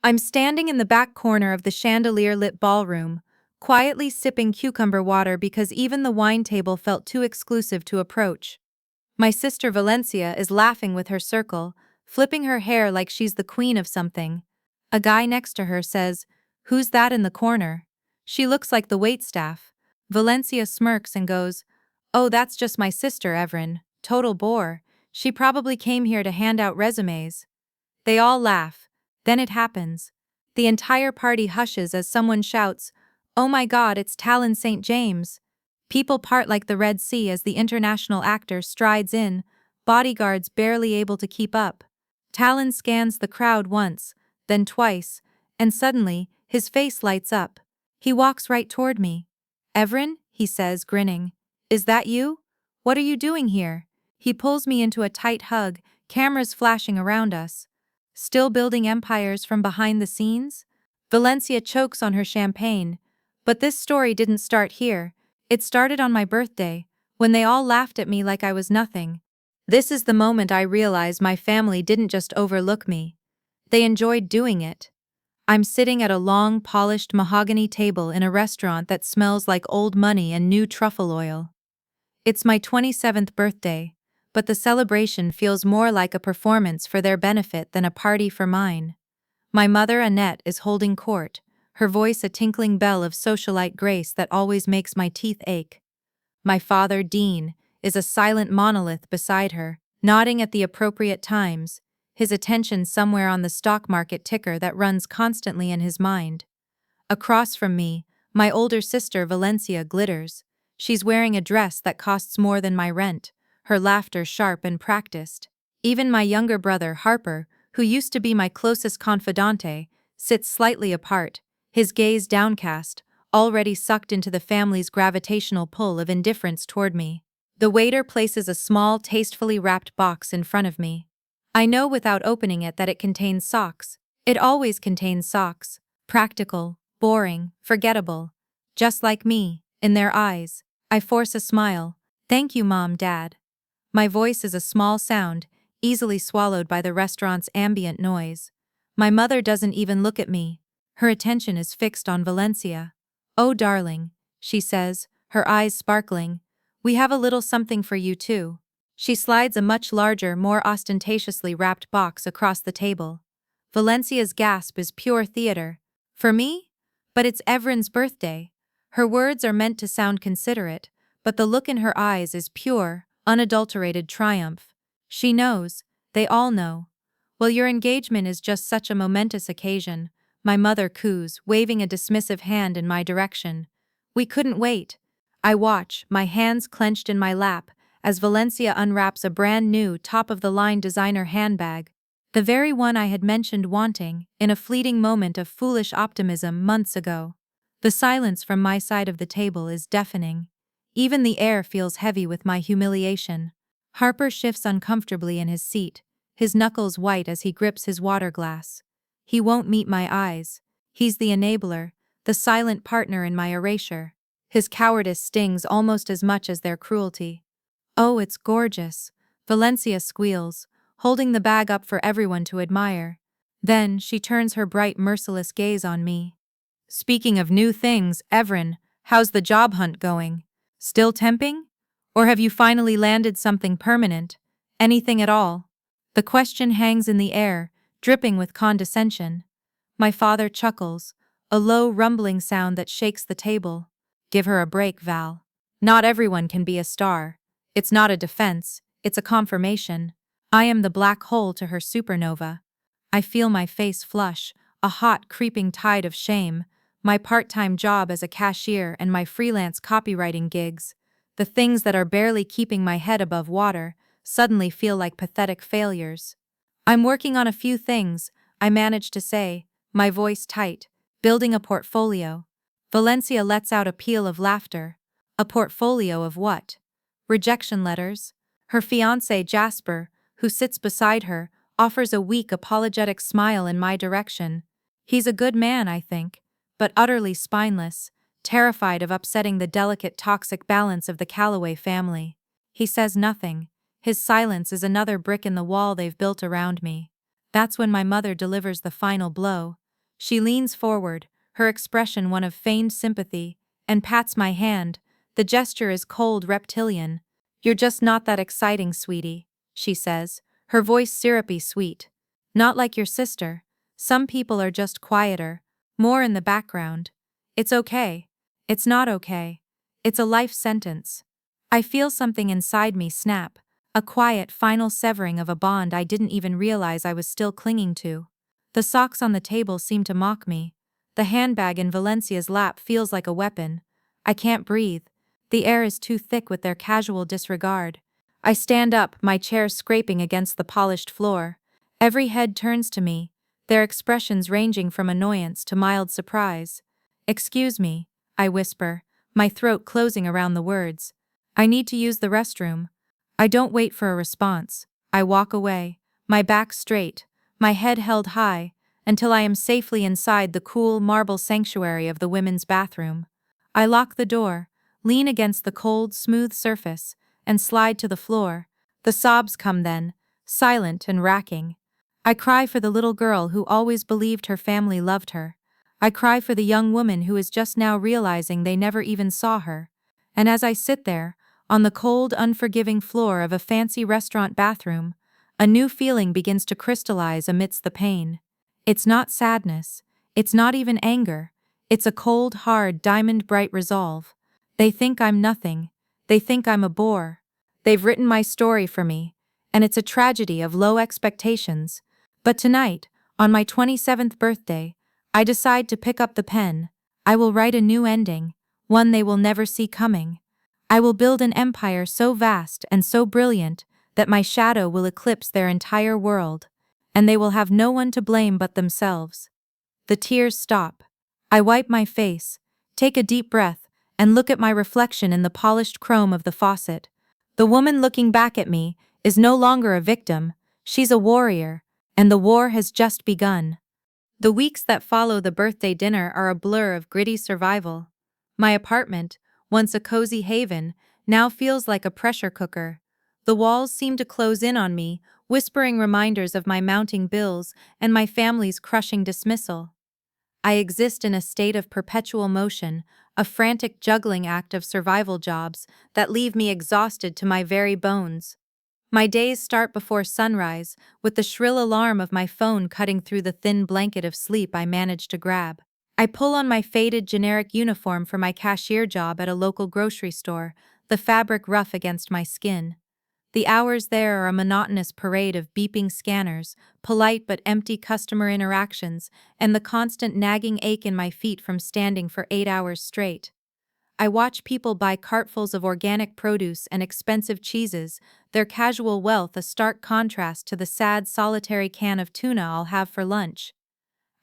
I'm standing in the back corner of the chandelier-lit ballroom, quietly sipping cucumber water because even the wine table felt too exclusive to approach. My sister Valencia is laughing with her circle, flipping her hair like she's the queen of something. A guy next to her says, "Who's that in the corner?" She looks like the waitstaff. Valencia smirks and goes, "Oh, that's just my sister, Evren. Total bore. She probably came here to hand out resumes." They all laugh. Then it happens. The entire party hushes as someone shouts, "Oh my God, it's Talon St. James." People part like the Red Sea as the international actor strides in, bodyguards barely able to keep up. Talon scans the crowd once, then twice, and suddenly, his face lights up. He walks right toward me. "Evren," he says, grinning. "Is that you? What are you doing here?" He pulls me into a tight hug, cameras flashing around us. Still building empires from behind the scenes? Valencia chokes on her champagne. But this story didn't start here. It started on my birthday, when they all laughed at me like I was nothing. This is the moment I realize my family didn't just overlook me. They enjoyed doing it. I'm sitting at a long, polished mahogany table in a restaurant that smells like old money and new truffle oil. It's my 27th birthday, but the celebration feels more like a performance for their benefit than a party for mine. My mother, Annette, is holding court, her voice a tinkling bell of socialite grace that always makes my teeth ache. My father, Dean, is a silent monolith beside her, nodding at the appropriate times, his attention somewhere on the stock market ticker that runs constantly in his mind. Across from me, my older sister Valencia glitters. She's wearing a dress that costs more than my rent, her laughter sharp and practiced. Even my younger brother Harper, who used to be my closest confidante, sits slightly apart, his gaze downcast, already sucked into the family's gravitational pull of indifference toward me. The waiter places a small, tastefully wrapped box in front of me. I know without opening it that it contains socks. It always contains socks. Practical, boring, forgettable. Just like me, in their eyes. I force a smile. "Thank you, Mom, Dad." My voice is a small sound, easily swallowed by the restaurant's ambient noise. My mother doesn't even look at me. Her attention is fixed on Valencia. "Oh, darling," she says, her eyes sparkling. "We have a little something for you, too." She slides a much larger, more ostentatiously wrapped box across the table. Valencia's gasp is pure theater. "For me? But it's Evren's birthday." Her words are meant to sound considerate, but the look in her eyes is pure, unadulterated triumph. She knows, they all know. "Well, your engagement is just such a momentous occasion," my mother coos, waving a dismissive hand in my direction. "We couldn't wait." I watch, my hands clenched in my lap, as Valencia unwraps a brand new, top-of-the-line designer handbag. The very one I had mentioned wanting, in a fleeting moment of foolish optimism months ago. The silence from my side of the table is deafening. Even the air feels heavy with my humiliation. Harper shifts uncomfortably in his seat, his knuckles white as he grips his water glass. He won't meet my eyes. He's the enabler, the silent partner in my erasure. His cowardice stings almost as much as their cruelty. "Oh, it's gorgeous," Valencia squeals, holding the bag up for everyone to admire. Then she turns her bright, merciless gaze on me. "Speaking of new things, Evren, how's the job hunt going? Still temping? Or have you finally landed something permanent? Anything at all?" The question hangs in the air, dripping with condescension. My father chuckles, a low, rumbling sound that shakes the table. "Give her a break, Val. Not everyone can be a star. It's not a defense, it's a confirmation. I am the black hole to her supernova." I feel my face flush, a hot, creeping tide of shame. My part-time job as a cashier and my freelance copywriting gigs, the things that are barely keeping my head above water, suddenly feel like pathetic failures. "I'm working on a few things," I manage to say, my voice tight, "building a portfolio." Valencia lets out a peal of laughter. A portfolio of what? Rejection letters? Her fiancé, Jasper, who sits beside her, offers a weak, apologetic smile in my direction. He's a good man, I think, but utterly spineless, terrified of upsetting the delicate, toxic balance of the Calloway family. He says nothing. His silence is another brick in the wall they've built around me. That's when my mother delivers the final blow. She leans forward, her expression one of feigned sympathy, and pats my hand. The gesture is cold reptilian. "You're just not that exciting, sweetie," she says, her voice syrupy sweet. "Not like your sister. Some people are just quieter, more in the background. It's okay. It's not okay. It's a life sentence." I feel something inside me snap, a quiet, final severing of a bond I didn't even realize I was still clinging to. The socks on the table seem to mock me. The handbag in Valencia's lap feels like a weapon. I can't breathe. The air is too thick with their casual disregard. I stand up, my chair scraping against the polished floor. Every head turns to me, their expressions ranging from annoyance to mild surprise. "Excuse me," I whisper, my throat closing around the words. "I need to use the restroom." I don't wait for a response. I walk away, my back straight, my head held high, until I am safely inside the cool marble sanctuary of the women's bathroom. I lock the door, lean against the cold, smooth surface, and slide to the floor. The sobs come then, silent and racking. I cry for the little girl who always believed her family loved her. I cry for the young woman who is just now realizing they never even saw her. And as I sit there, on the cold, unforgiving floor of a fancy restaurant bathroom, a new feeling begins to crystallize amidst the pain. It's not sadness. It's not even anger. It's a cold, hard, diamond-bright resolve. They think I'm nothing. They think I'm a bore. They've written my story for me, and it's a tragedy of low expectations. But tonight, on my 27th birthday, I decide to pick up the pen. I will write a new ending, one they will never see coming. I will build an empire so vast and so brilliant that my shadow will eclipse their entire world, and they will have no one to blame but themselves. The tears stop. I wipe my face, take a deep breath, and look at my reflection in the polished chrome of the faucet. The woman looking back at me is no longer a victim, she's a warrior, and the war has just begun. The weeks that follow the birthday dinner are a blur of gritty survival. My apartment, once a cozy haven, now feels like a pressure cooker. The walls seem to close in on me, whispering reminders of my mounting bills and my family's crushing dismissal. I exist in a state of perpetual motion, a frantic juggling act of survival jobs that leave me exhausted to my very bones. My days start before sunrise, with the shrill alarm of my phone cutting through the thin blanket of sleep I manage to grab. I pull on my faded generic uniform for my cashier job at a local grocery store, the fabric rough against my skin. The hours there are a monotonous parade of beeping scanners, polite but empty customer interactions, and the constant nagging ache in my feet from standing for 8 hours straight. I watch people buy cartfuls of organic produce and expensive cheeses, their casual wealth a stark contrast to the sad, solitary can of tuna I'll have for lunch.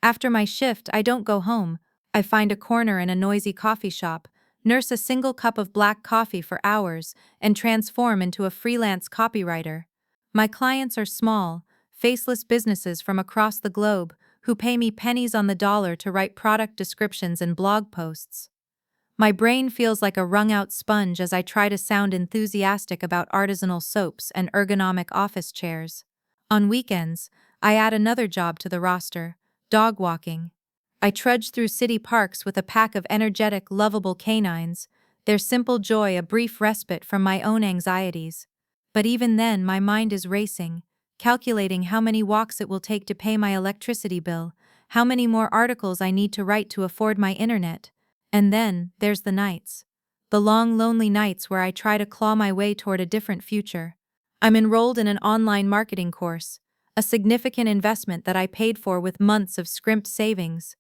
After my shift, I don't go home. I find a corner in a noisy coffee shop, nurse a single cup of black coffee for hours, and transform into a freelance copywriter. My clients are small, faceless businesses from across the globe who pay me pennies on the dollar to write product descriptions and blog posts. My brain feels like a wrung-out sponge as I try to sound enthusiastic about artisanal soaps and ergonomic office chairs. On weekends, I add another job to the roster: dog walking. I trudge through city parks with a pack of energetic, lovable canines, their simple joy a brief respite from my own anxieties. But even then, my mind is racing, calculating how many walks it will take to pay my electricity bill, how many more articles I need to write to afford my internet. And then, there's the nights. The long, lonely nights where I try to claw my way toward a different future. I'm enrolled in an online marketing course, a significant investment that I paid for with months of scrimped savings.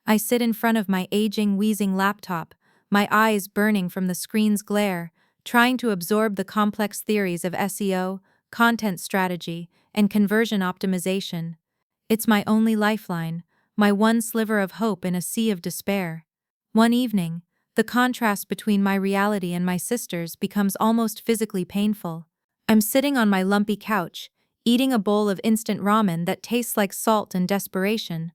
I sit in front of my aging, wheezing laptop, my eyes burning from the screen's glare, trying to absorb the complex theories of SEO, content strategy, and conversion optimization. It's my only lifeline, my one sliver of hope in a sea of despair. One evening, the contrast between my reality and my sister's becomes almost physically painful. I'm sitting on my lumpy couch, eating a bowl of instant ramen that tastes like salt and desperation.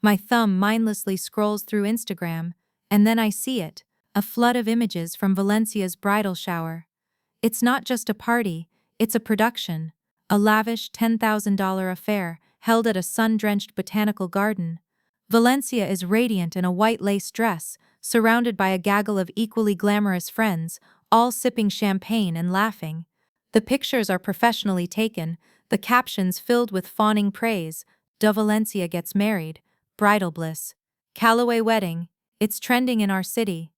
My thumb mindlessly scrolls through Instagram, and then I see it, a flood of images from Valencia's bridal shower. It's not just a party, it's a production, a lavish $10,000 affair held at a sun-drenched botanical garden. Valencia is radiant in a white lace dress, surrounded by a gaggle of equally glamorous friends, all sipping champagne and laughing. The pictures are professionally taken, the captions filled with fawning praise. De Valencia gets married, bridal bliss. Callaway wedding, it's trending in our city.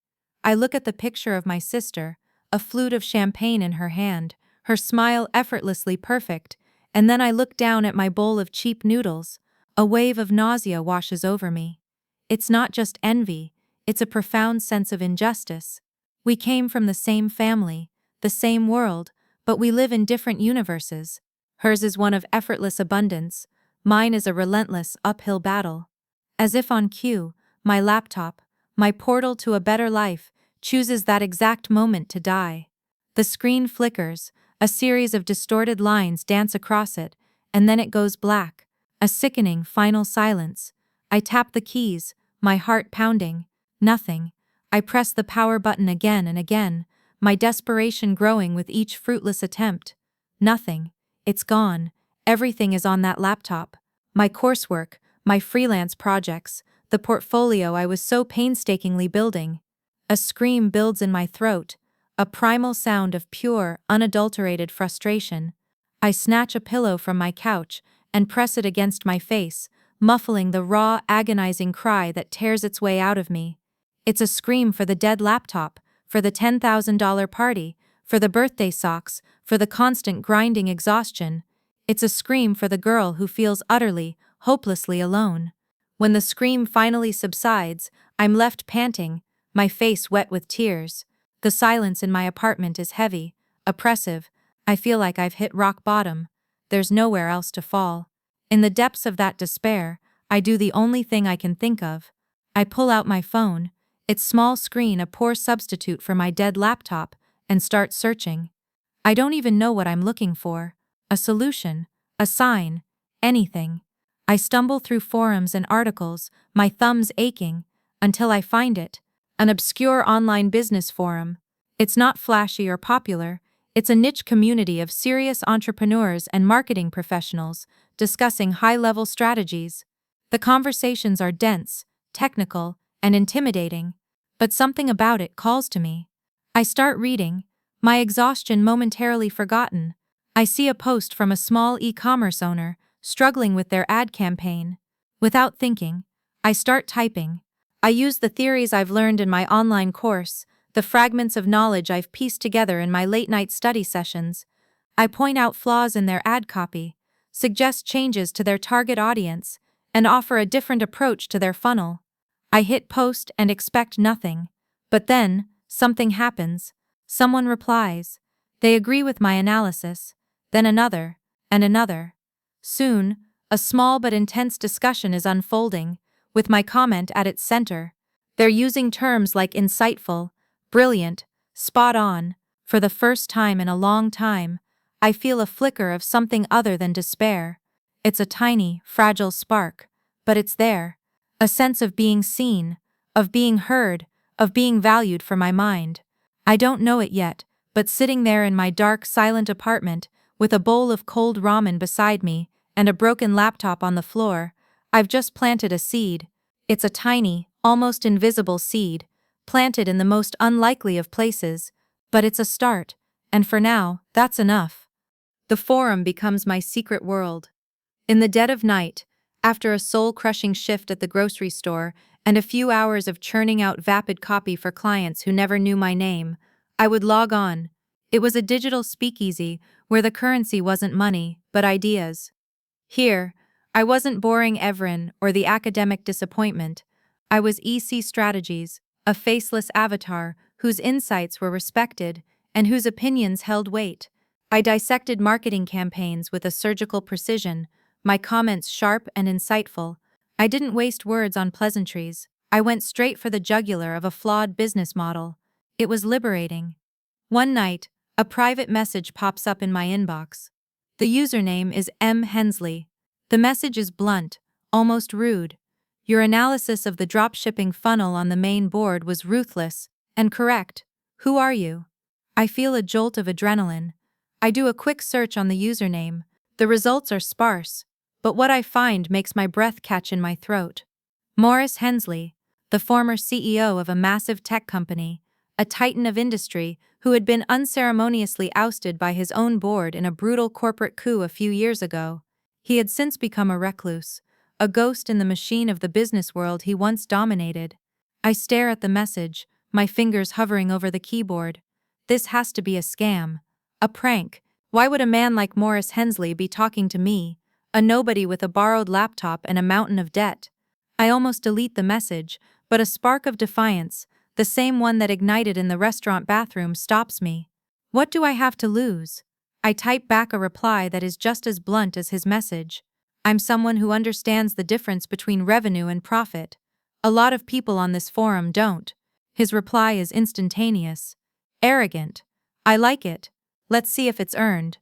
I look at the picture of my sister, a flute of champagne in her hand, her smile effortlessly perfect, and then I look down at my bowl of cheap noodles. A wave of nausea washes over me. It's not just envy, it's a profound sense of injustice. We came from the same family, the same world, but we live in different universes. Hers is one of effortless abundance, mine is a relentless uphill battle. As if on cue, my laptop, my portal to a better life, chooses that exact moment to die. The screen flickers, a series of distorted lines dance across it, and then it goes black. A sickening final silence. I tap the keys, my heart pounding. Nothing. I press the power button again and again, my desperation growing with each fruitless attempt. Nothing. It's gone. Everything is on that laptop. My coursework, my freelance projects, the portfolio I was so painstakingly building. A scream builds in my throat, a primal sound of pure, unadulterated frustration. I snatch a pillow from my couch and press it against my face, muffling the raw, agonizing cry that tears its way out of me. It's a scream for the dead laptop, for the $10,000 party, for the birthday socks, for the constant grinding exhaustion. It's a scream for the girl who feels utterly, hopelessly alone. When the scream finally subsides, I'm left panting, my face wet with tears. The silence in my apartment is heavy, oppressive. I feel like I've hit rock bottom. There's nowhere else to fall. In the depths of that despair, I do the only thing I can think of. I pull out my phone, its small screen a poor substitute for my dead laptop, and start searching. I don't even know what I'm looking for. A solution, a sign, anything. I stumble through forums and articles, my thumbs aching, until I find it. An obscure online business forum. It's not flashy or popular. It's a niche community of serious entrepreneurs and marketing professionals discussing high-level strategies. The conversations are dense, technical, and intimidating, but something about it calls to me. I start reading, my exhaustion momentarily forgotten. I see a post from a small e-commerce owner struggling with their ad campaign. Without thinking, I start typing. I use the theories I've learned in my online course, the fragments of knowledge I've pieced together in my late-night study sessions. I point out flaws in their ad copy, suggest changes to their target audience, and offer a different approach to their funnel. I hit post and expect nothing. But then, something happens. Someone replies. They agree with my analysis. Then another, and another. Soon, a small but intense discussion is unfolding, with my comment at its center. They're using terms like insightful, brilliant, spot on. For the first time in a long time, I feel a flicker of something other than despair. It's a tiny, fragile spark, but it's there. A sense of being seen, of being heard, of being valued for my mind. I don't know it yet, but sitting there in my dark, silent apartment, with a bowl of cold ramen beside me and a broken laptop on the floor, I've just planted a seed. It's a tiny, almost invisible seed, planted in the most unlikely of places, but it's a start, and for now, that's enough. The forum becomes my secret world. In the dead of night, after a soul-crushing shift at the grocery store and a few hours of churning out vapid copy for clients who never knew my name, I would log on. It was a digital speakeasy where the currency wasn't money, but ideas. Here, I wasn't boring Evren or the academic disappointment. I was EC Strategies, a faceless avatar whose insights were respected and whose opinions held weight. I dissected marketing campaigns with a surgical precision, my comments sharp and insightful. I didn't waste words on pleasantries. I went straight for the jugular of a flawed business model. It was liberating. One night, a private message pops up in my inbox. The username is M. Hensley. The message is blunt, almost rude. Your analysis of the dropshipping funnel on the main board was ruthless and correct. Who are you? I feel a jolt of adrenaline. I do a quick search on the username. The results are sparse, but what I find makes my breath catch in my throat. Morris Hensley, the former CEO of a massive tech company, a titan of industry who had been unceremoniously ousted by his own board in a brutal corporate coup a few years ago. He had since become a recluse, a ghost in the machine of the business world he once dominated. I stare at the message, my fingers hovering over the keyboard. This has to be a scam. A prank. Why would a man like Morris Hensley be talking to me, a nobody with a borrowed laptop and a mountain of debt? I almost delete the message, but a spark of defiance, the same one that ignited in the restaurant bathroom, stops me. What do I have to lose? I type back a reply that is just as blunt as his message. I'm someone who understands the difference between revenue and profit. A lot of people on this forum don't. His reply is instantaneous. Arrogant. I like it. Let's see if it's earned.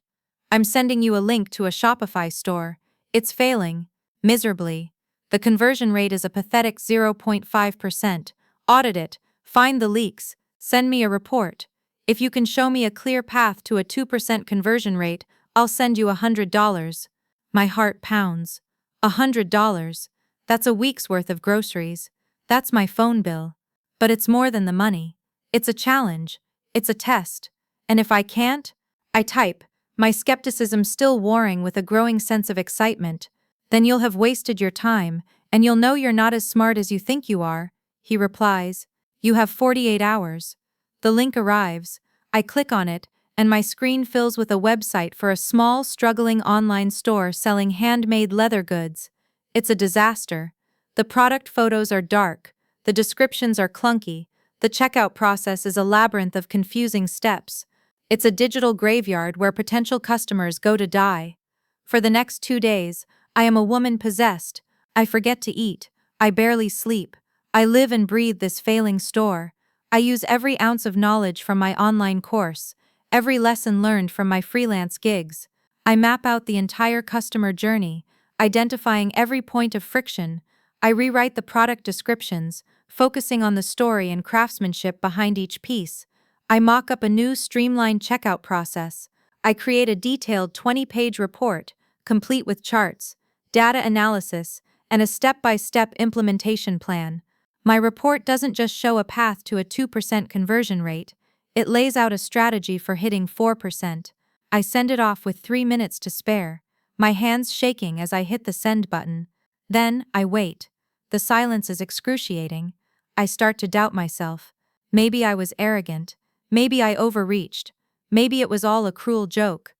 I'm sending you a link to a Shopify store. It's failing. Miserably. The conversion rate is a pathetic 0.5%. Audit it. Find the leaks. Send me a report. If you can show me a clear path to a 2% conversion rate, I'll send you $100. My heart pounds. $100. That's a week's worth of groceries. That's my phone bill. But it's more than the money. It's a challenge. It's a test. And if I can't, I type, my skepticism still warring with a growing sense of excitement. Then you'll have wasted your time, and you'll know you're not as smart as you think you are. He replies, you have 48 hours. The link arrives. I click on it, and my screen fills with a website for a small, struggling online store selling handmade leather goods. It's a disaster. The product photos are dark, the descriptions are clunky, the checkout process is a labyrinth of confusing steps. It's a digital graveyard where potential customers go to die. For the next 2 days, I am a woman possessed. I forget to eat. I barely sleep. I live and breathe this failing store. I use every ounce of knowledge from my online course, every lesson learned from my freelance gigs. I map out the entire customer journey, identifying every point of friction. I rewrite the product descriptions, focusing on the story and craftsmanship behind each piece. I mock up a new streamlined checkout process. I create a detailed 20-page report, complete with charts, data analysis, and a step-by-step implementation plan. My report doesn't just show a path to a 2% conversion rate, it lays out a strategy for hitting 4%. I send it off with 3 minutes to spare, my hands shaking as I hit the send button. Then, I wait. The silence is excruciating. I start to doubt myself. Maybe I was arrogant. Maybe I overreached. Maybe it was all a cruel joke.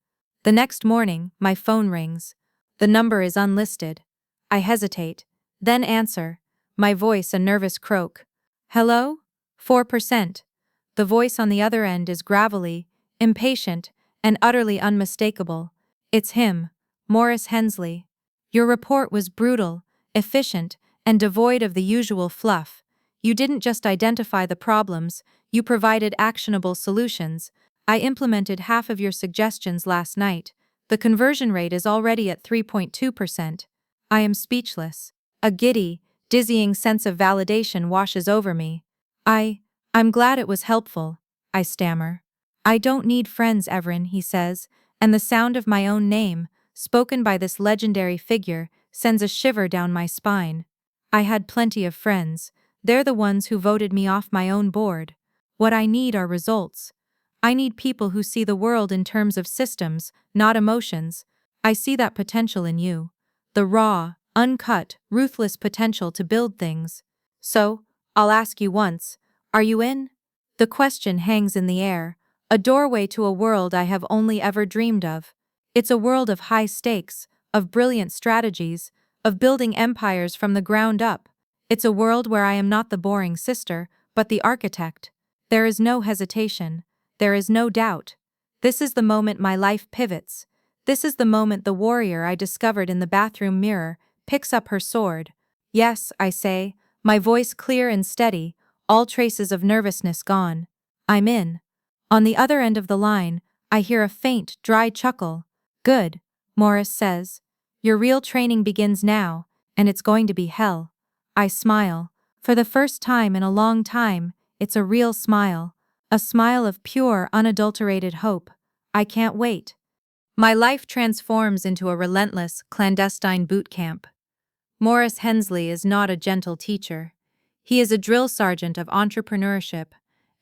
The next morning, my phone rings. The number is unlisted. I hesitate, then answer, my voice a nervous croak. Hello? 4%. The voice on the other end is gravelly, impatient, and utterly unmistakable. It's him, Morris Hensley. Your report was brutal, efficient, and devoid of the usual fluff. You didn't just identify the problems, you provided actionable solutions. I implemented half of your suggestions last night. The conversion rate is already at 3.2%. I am speechless. A giddy, dizzying sense of validation washes over me. I'm glad it was helpful, I stammer. I don't need friends, Everin, he says, and the sound of my own name, spoken by this legendary figure, sends a shiver down my spine. I had plenty of friends. They're the ones who voted me off my own board. What I need are results. I need people who see the world in terms of systems, not emotions. I see that potential in you. The raw, uncut, ruthless potential to build things. So, I'll ask you once, are you in? The question hangs in the air, a doorway to a world I have only ever dreamed of. It's a world of high stakes, of brilliant strategies, of building empires from the ground up. It's a world where I am not the boring sister, but the architect. There is no hesitation. There is no doubt. This is the moment my life pivots. This is the moment the warrior I discovered in the bathroom mirror picks up her sword. Yes, I say, my voice clear and steady, all traces of nervousness gone. I'm in. On the other end of the line, I hear a faint, dry chuckle. Good, Morris says. Your real training begins now, and it's going to be hell. I smile. For the first time in a long time, it's a real smile. A smile of pure, unadulterated hope. I can't wait. My life transforms into a relentless, clandestine boot camp. Morris Hensley is not a gentle teacher. He is a drill sergeant of entrepreneurship,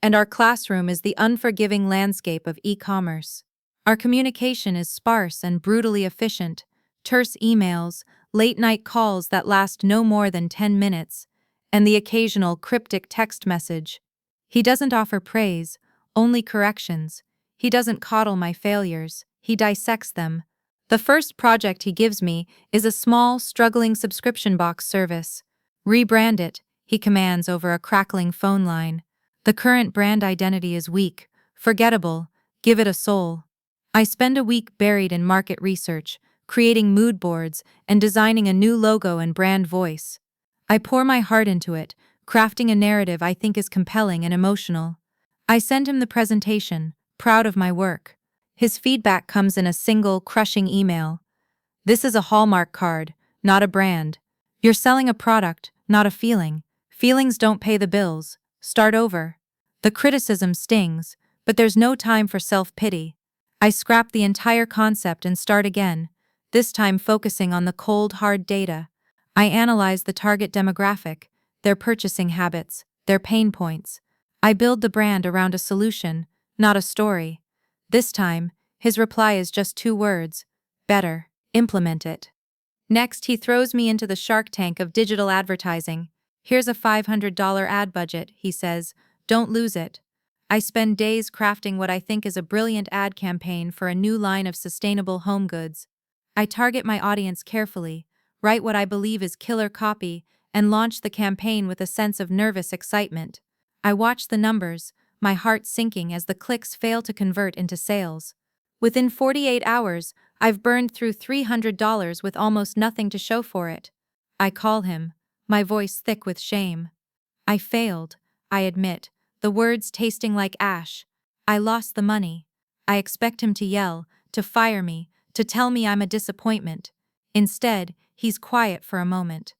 and our classroom is the unforgiving landscape of e-commerce. Our communication is sparse and brutally efficient, terse emails, late-night calls that last no more than 10 minutes, and the occasional cryptic text message. He doesn't offer praise, only corrections. He doesn't coddle my failures, he dissects them. The first project he gives me is a small, struggling subscription box service. Rebrand it, he commands over a crackling phone line. The current brand identity is weak, forgettable, give it a soul. I spend a week buried in market research, creating mood boards and designing a new logo and brand voice. I pour my heart into it, crafting a narrative I think is compelling and emotional. I send him the presentation, proud of my work. His feedback comes in a single, crushing email. This is a Hallmark card, not a brand. You're selling a product, not a feeling. Feelings don't pay the bills. Start over. The criticism stings, but there's no time for self-pity. I scrap the entire concept and start again, this time focusing on the cold, hard data. I analyze the target demographic, their purchasing habits, their pain points. I build the brand around a solution, not a story. This time, his reply is just 2 words. Better. Implement it. Next, he throws me into the shark tank of digital advertising. Here's a $500 ad budget, he says. Don't lose it. I spend days crafting what I think is a brilliant ad campaign for a new line of sustainable home goods. I target my audience carefully, write what I believe is killer copy, and launch the campaign with a sense of nervous excitement. I watch the numbers, my heart sinking as the clicks fail to convert into sales. Within 48 hours, I've burned through $300 with almost nothing to show for it. I call him, my voice thick with shame. I failed, I admit, the words tasting like ash. I lost the money. I expect him to yell, to fire me, to tell me I'm a disappointment. Instead, he's quiet for a moment.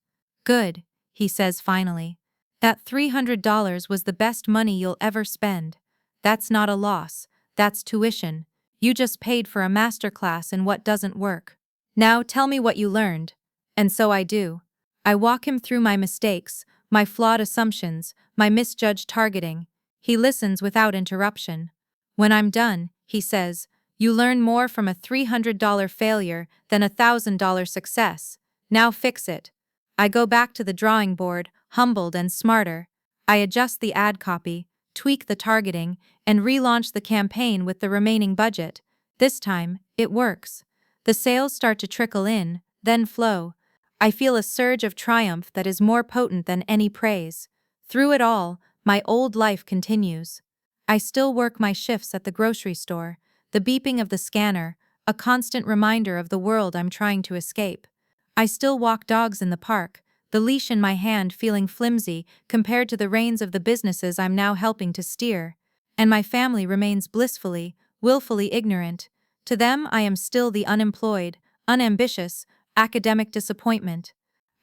Good, he says finally. That $300 was the best money you'll ever spend. That's not a loss, that's tuition. You just paid for a masterclass in what doesn't work. Now tell me what you learned. And so I do. I walk him through my mistakes, my flawed assumptions, my misjudged targeting. He listens without interruption. When I'm done, he says, you learn more from a $300 failure than a $1,000 success. Now fix it. I go back to the drawing board, humbled and smarter. I adjust the ad copy, tweak the targeting, and relaunch the campaign with the remaining budget. This time, it works. The sales start to trickle in, then flow. I feel a surge of triumph that is more potent than any praise. Through it all, my old life continues. I still work my shifts at the grocery store, the beeping of the scanner, a constant reminder of the world I'm trying to escape. I still walk dogs in the park, the leash in my hand feeling flimsy compared to the reins of the businesses I'm now helping to steer. And my family remains blissfully, willfully ignorant. To them I am still the unemployed, unambitious, academic disappointment.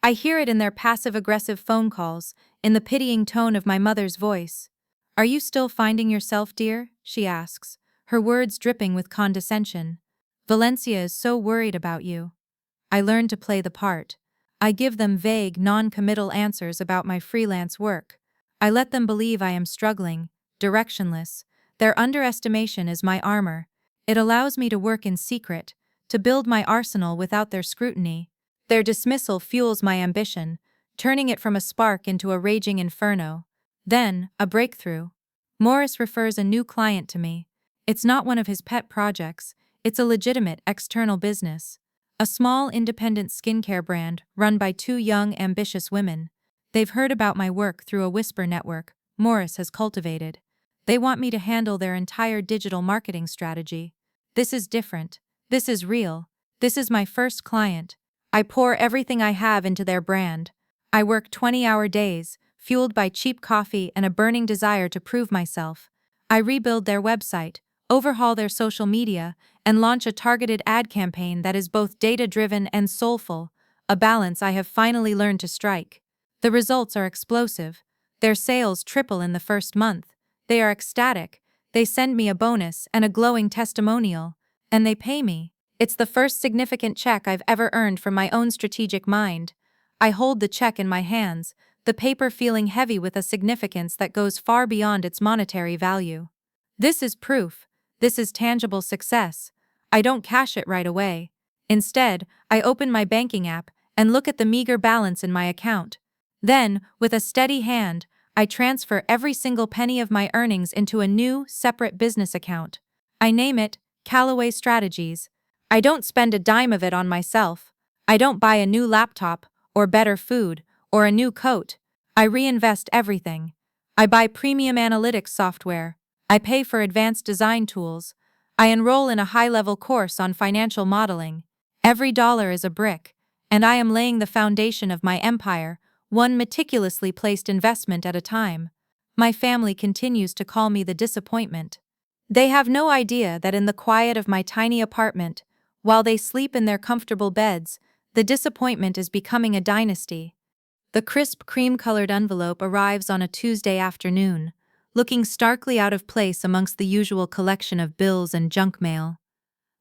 I hear it in their passive-aggressive phone calls, in the pitying tone of my mother's voice. Are you still finding yourself, dear? She asks, her words dripping with condescension. Valencia is so worried about you. I learn to play the part. I give them vague, non-committal answers about my freelance work. I let them believe I am struggling, directionless. Their underestimation is my armor. It allows me to work in secret, to build my arsenal without their scrutiny. Their dismissal fuels my ambition, turning it from a spark into a raging inferno. Then, a breakthrough. Morris refers a new client to me. It's not one of his pet projects, it's a legitimate external business. A small independent skincare brand run by 2 young, ambitious women. They've heard about my work through a whisper network Morris has cultivated. They want me to handle their entire digital marketing strategy. This is different. This is real. This is my first client. I pour everything I have into their brand. I work 20-hour days, fueled by cheap coffee and a burning desire to prove myself. I rebuild their website, overhaul their social media, and launch a targeted ad campaign that is both data-driven and soulful, a balance I have finally learned to strike. The results are explosive. Their sales triple in the first month. They are ecstatic. They send me a bonus and a glowing testimonial. And they pay me. It's the first significant check I've ever earned from my own strategic mind. I hold the check in my hands, the paper feeling heavy with a significance that goes far beyond its monetary value. This is proof. This is tangible success. I don't cash it right away. Instead, I open my banking app and look at the meager balance in my account. Then, with a steady hand, I transfer every single penny of my earnings into a new, separate business account. I name it Callaway Strategies. I don't spend a dime of it on myself. I don't buy a new laptop, or better food, or a new coat. I reinvest everything. I buy premium analytics software. I pay for advanced design tools. I enroll in a high-level course on financial modeling. Every dollar is a brick, and I am laying the foundation of my empire, one meticulously placed investment at a time. My family continues to call me the disappointment. They have no idea that in the quiet of my tiny apartment, while they sleep in their comfortable beds, the disappointment is becoming a dynasty. The crisp cream-colored envelope arrives on a Tuesday afternoon, looking starkly out of place amongst the usual collection of bills and junk mail.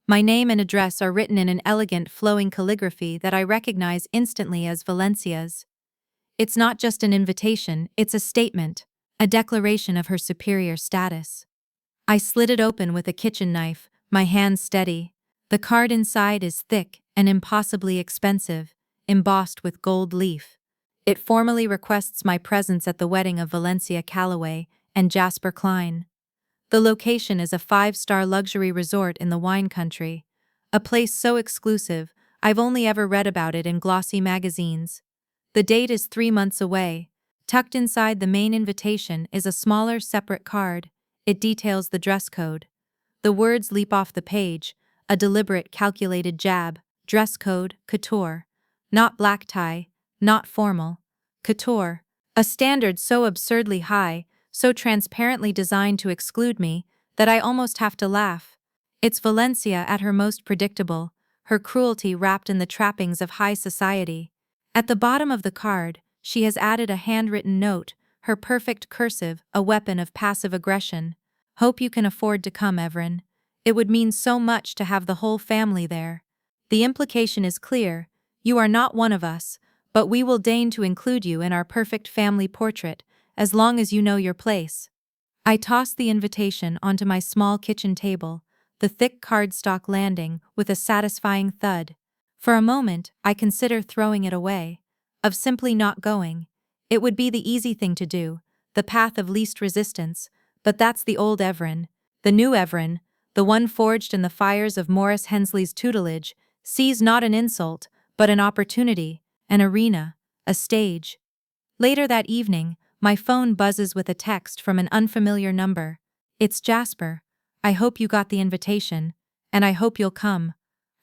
My name and address are written in an elegant, flowing calligraphy that I recognize instantly as Valencia's. It's not just an invitation, it's a statement, a declaration of her superior status. I slit it open with a kitchen knife, my hands steady. The card inside is thick and impossibly expensive, embossed with gold leaf. It formally requests my presence at the wedding of Valencia Callaway and Jasper Klein. The location is a 5-star luxury resort in the wine country, a place so exclusive I've only ever read about it in glossy magazines. The date is 3 months away. Tucked inside the main invitation is a smaller, separate card. It details the dress code. The words leap off the page, a deliberate, calculated jab. Dress code, couture. Not black tie, not formal. Couture. A standard so absurdly high, so transparently designed to exclude me, that I almost have to laugh. It's Valencia at her most predictable, her cruelty wrapped in the trappings of high society. At the bottom of the card, she has added a handwritten note, her perfect cursive, a weapon of passive aggression. Hope you can afford to come, Everin. It would mean so much to have the whole family there. The implication is clear. You are not one of us, but we will deign to include you in our perfect family portrait, as long as you know your place. I toss the invitation onto my small kitchen table, the thick cardstock landing with a satisfying thud. For a moment, I consider throwing it away, of simply not going. It would be the easy thing to do, the path of least resistance, but that's the old Everin. The new Everin, the one forged in the fires of Morris Hensley's tutelage, sees not an insult, but an opportunity, an arena, a stage. Later that evening, my phone buzzes with a text from an unfamiliar number. It's Jasper. I hope you got the invitation, and I hope you'll come.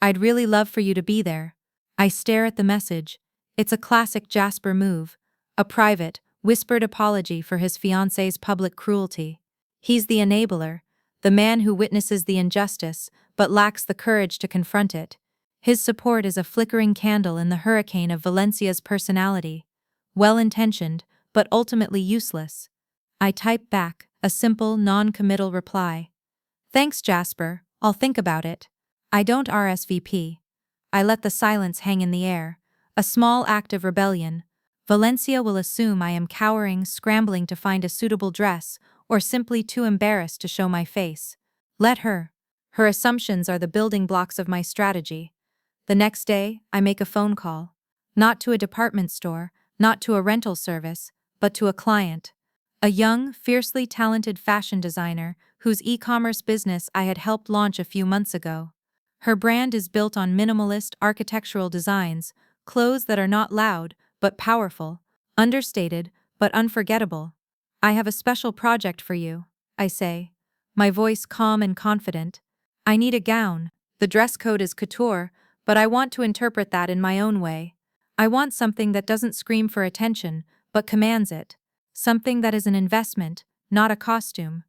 I'd really love for you to be there. I stare at the message. It's a classic Jasper move, a private, whispered apology for his fiancée's public cruelty. He's the enabler, the man who witnesses the injustice but lacks the courage to confront it. His support is a flickering candle in the hurricane of Valencia's personality. Well-intentioned, but ultimately useless. I type back, a simple, non-committal reply. Thanks, Jasper, I'll think about it. I don't RSVP. I let the silence hang in the air, a small act of rebellion. Valencia will assume I am cowering, scrambling to find a suitable dress, or simply too embarrassed to show my face. Let her. Her assumptions are the building blocks of my strategy. The next day, I make a phone call. Not to a department store, not to a rental service, but to a client. A young, fiercely talented fashion designer whose e-commerce business I had helped launch a few months ago. Her brand is built on minimalist architectural designs, clothes that are not loud, but powerful, understated, but unforgettable. I have a special project for you, I say, my voice calm and confident. I need a gown. The dress code is couture, but I want to interpret that in my own way. I want something that doesn't scream for attention, but commands it. Something that is an investment, not a costume.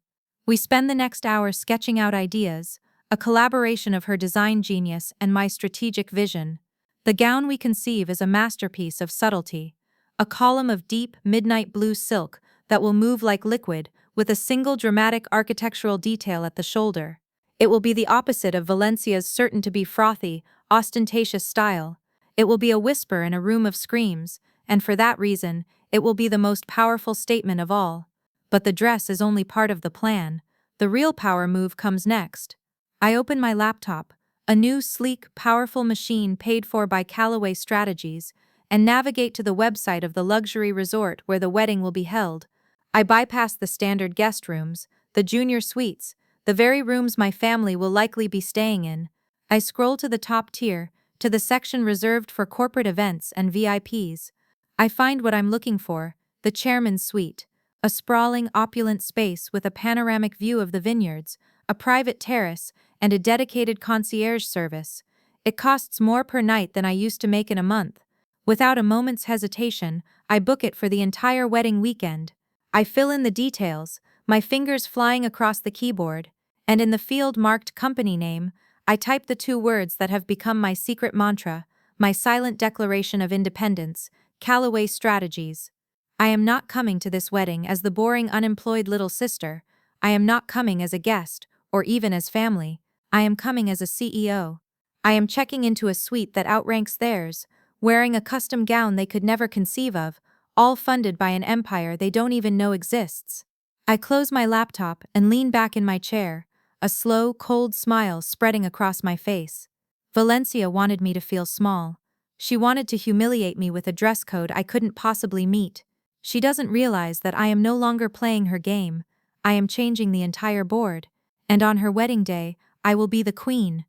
We spend the next hour sketching out ideas, a collaboration of her design genius and my strategic vision. The gown we conceive is a masterpiece of subtlety, a column of deep, midnight blue silk that will move like liquid with a single dramatic architectural detail at the shoulder. It will be the opposite of Valencia's certain-to-be frothy, ostentatious style. It will be a whisper in a room of screams, and for that reason, it will be the most powerful statement of all. But the dress is only part of the plan. The real power move comes next. I open my laptop, a new sleek, powerful machine paid for by Callaway Strategies, and navigate to the website of the luxury resort where the wedding will be held. I bypass the standard guest rooms, the junior suites, the very rooms my family will likely be staying in. I scroll to the top tier, to the section reserved for corporate events and VIPs. I find what I'm looking for, the chairman's suite, a sprawling, opulent space with a panoramic view of the vineyards, a private terrace, and a dedicated concierge service. It costs more per night than I used to make in a month. Without a moment's hesitation, I book it for the entire wedding weekend. I fill in the details, my fingers flying across the keyboard, and in the field marked company name, I type the two words that have become my secret mantra, my silent declaration of independence, Callaway Strategies. I am not coming to this wedding as the boring unemployed little sister. I am not coming as a guest, or even as family. I am coming as a CEO. I am checking into a suite that outranks theirs, wearing a custom gown they could never conceive of, all funded by an empire they don't even know exists. I close my laptop and lean back in my chair, a slow, cold smile spreading across my face. Valencia wanted me to feel small. She wanted to humiliate me with a dress code I couldn't possibly meet. She doesn't realize that I am no longer playing her game. I am changing the entire board. And on her wedding day, I will be the queen.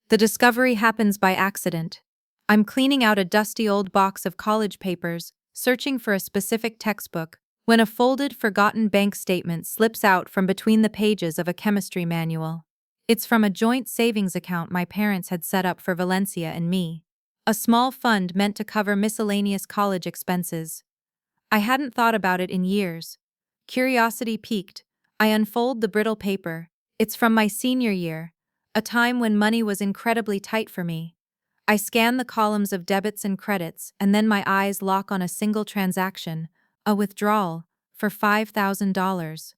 The discovery happens by accident. I'm cleaning out a dusty old box of college papers, searching for a specific textbook, when a folded, forgotten bank statement slips out from between the pages of a chemistry manual. It's from a joint savings account my parents had set up for Valencia and me. A small fund meant to cover miscellaneous college expenses. I hadn't thought about it in years. Curiosity piqued. I unfold the brittle paper. It's from my senior year, a time when money was incredibly tight for me. I scan the columns of debits and credits, and then my eyes lock on a single transaction, a withdrawal, for $5,000.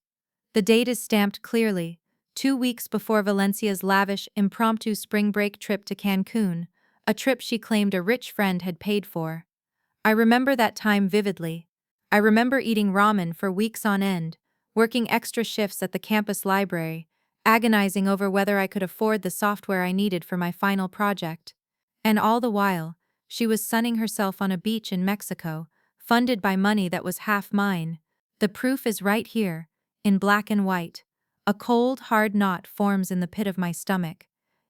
The date is stamped clearly, 2 weeks before Valencia's lavish, impromptu spring break trip to Cancun, a trip she claimed a rich friend had paid for. I remember that time vividly. I remember eating ramen for weeks on end, working extra shifts at the campus library, agonizing over whether I could afford the software I needed for my final project. And all the while, she was sunning herself on a beach in Mexico, funded by money that was half mine. The proof is right here, in black and white. A cold, hard knot forms in the pit of my stomach.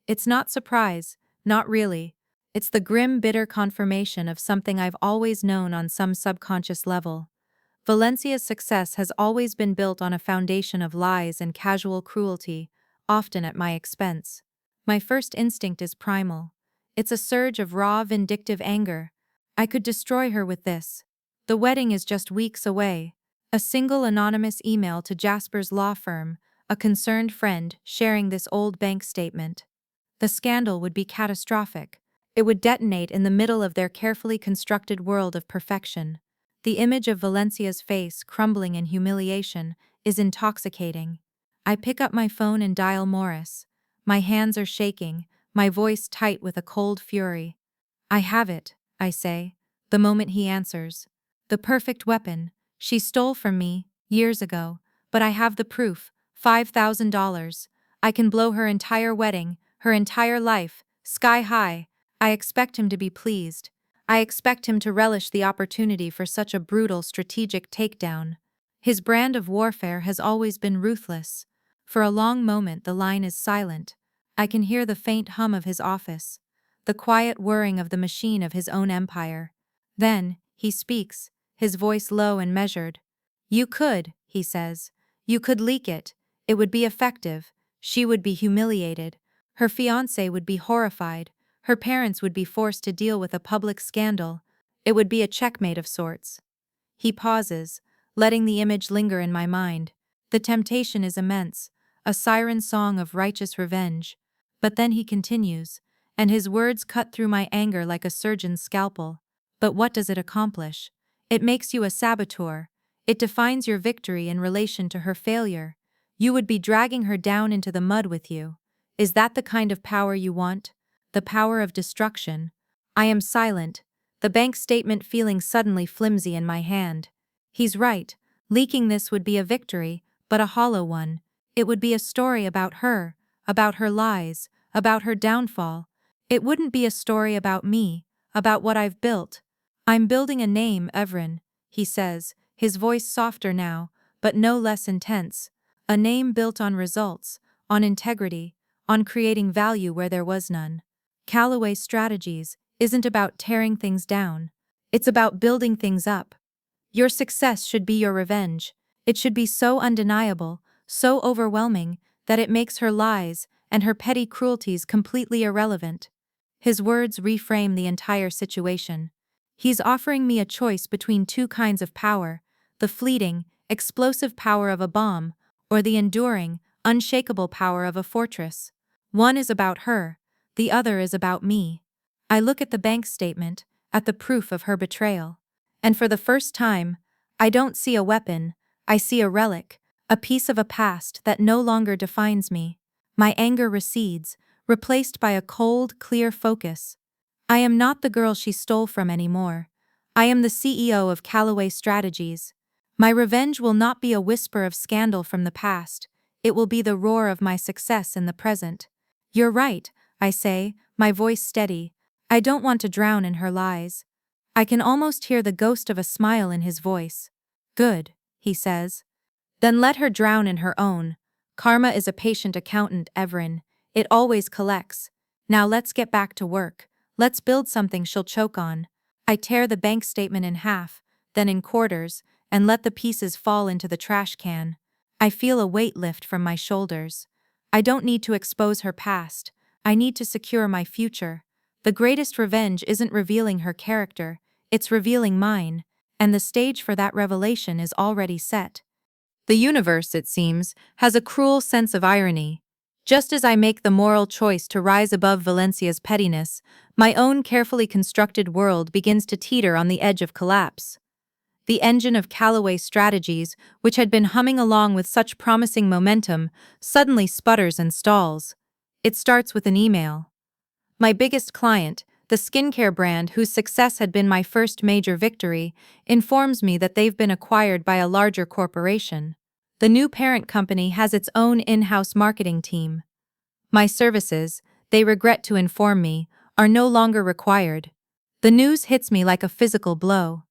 It's not surprise, not really. It's the grim, bitter confirmation of something I've always known on some subconscious level. Valencia's success has always been built on a foundation of lies and casual cruelty, often at my expense. My first instinct is primal. It's a surge of raw, vindictive anger. I could destroy her with this. The wedding is just weeks away. A single anonymous email to Jasper's law firm, a concerned friend sharing this old bank statement. The scandal would be catastrophic. It would detonate in the middle of their carefully constructed world of perfection. The image of Valencia's face crumbling in humiliation is intoxicating. I pick up my phone and dial Morris. My hands are shaking, my voice tight with a cold fury. I have it, I say, the moment he answers. The perfect weapon. She stole from me, years ago, but I have the proof, $5,000. I can blow her entire wedding, her entire life, sky high. I expect him to be pleased. I expect him to relish the opportunity for such a brutal strategic takedown. His brand of warfare has always been ruthless. For a long moment the line is silent. I can hear the faint hum of his office, the quiet whirring of the machine of his own empire. Then, he speaks, his voice low and measured. You could, he says. You could leak it. It would be effective. She would be humiliated. Her fiancé would be horrified. Her parents would be forced to deal with a public scandal. It would be a checkmate of sorts. He pauses, letting the image linger in my mind. The temptation is immense, a siren song of righteous revenge. But then he continues, and his words cut through my anger like a surgeon's scalpel. But what does it accomplish? It makes you a saboteur. It defines your victory in relation to her failure. You would be dragging her down into the mud with you. Is that the kind of power you want? The power of destruction? I am silent, the bank statement feeling suddenly flimsy in my hand. He's right, leaking this would be a victory, but a hollow one. It would be a story about her lies, about her downfall. It wouldn't be a story about me, about what I've built. I'm building a name, Evren, he says, his voice softer now, but no less intense. A name built on results, on integrity, on creating value where there was none. Callaway Strategies isn't about tearing things down. It's about building things up. Your success should be your revenge. It should be so undeniable, so overwhelming, that it makes her lies and her petty cruelties completely irrelevant. His words reframe the entire situation. He's offering me a choice between two kinds of power: the fleeting, explosive power of a bomb, or the enduring, unshakable power of a fortress. One is about her, the other is about me. I look at the bank statement, at the proof of her betrayal. And for the first time, I don't see a weapon, I see a relic, a piece of a past that no longer defines me. My anger recedes, replaced by a cold, clear focus. I am not the girl she stole from anymore. I am the CEO of Callaway Strategies. My revenge will not be a whisper of scandal from the past. It will be the roar of my success in the present. You're right, I say, my voice steady. I don't want to drown in her lies. I can almost hear the ghost of a smile in his voice. Good, he says. Then let her drown in her own. Karma is a patient accountant, Evren. It always collects. Now let's get back to work. Let's build something she'll choke on. I tear the bank statement in half, then in quarters, and let the pieces fall into the trash can. I feel a weight lift from my shoulders. I don't need to expose her past. I need to secure my future. The greatest revenge isn't revealing her character, it's revealing mine, and the stage for that revelation is already set. The universe, it seems, has a cruel sense of irony. Just as I make the moral choice to rise above Valencia's pettiness, my own carefully constructed world begins to teeter on the edge of collapse. The engine of Callaway Strategies, which had been humming along with such promising momentum, suddenly sputters and stalls. It starts with an email. My biggest client, the skincare brand whose success had been my first major victory, informs me that they've been acquired by a larger corporation. The new parent company has its own in-house marketing team. My services, they regret to inform me, are no longer required. The news hits me like a physical blow.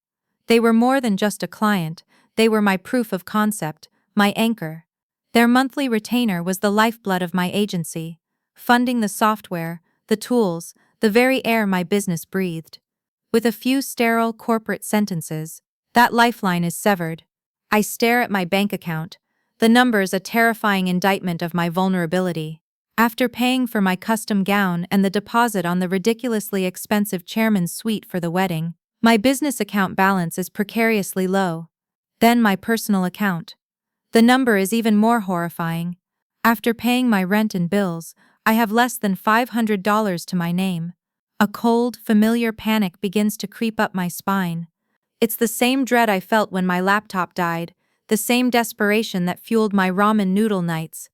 They were more than just a client, they were my proof of concept, my anchor. Their monthly retainer was the lifeblood of my agency, funding the software, the tools, the very air my business breathed. With a few sterile corporate sentences, that lifeline is severed. I stare at my bank account, the numbers a terrifying indictment of my vulnerability. After paying for my custom gown and the deposit on the ridiculously expensive chairman's suite for the wedding, my business account balance is precariously low. Then my personal account. The number is even more horrifying. After paying my rent and bills, I have less than $500 to my name. A cold, familiar panic begins to creep up my spine. It's the same dread I felt when my laptop died, the same desperation that fueled my ramen noodle nights.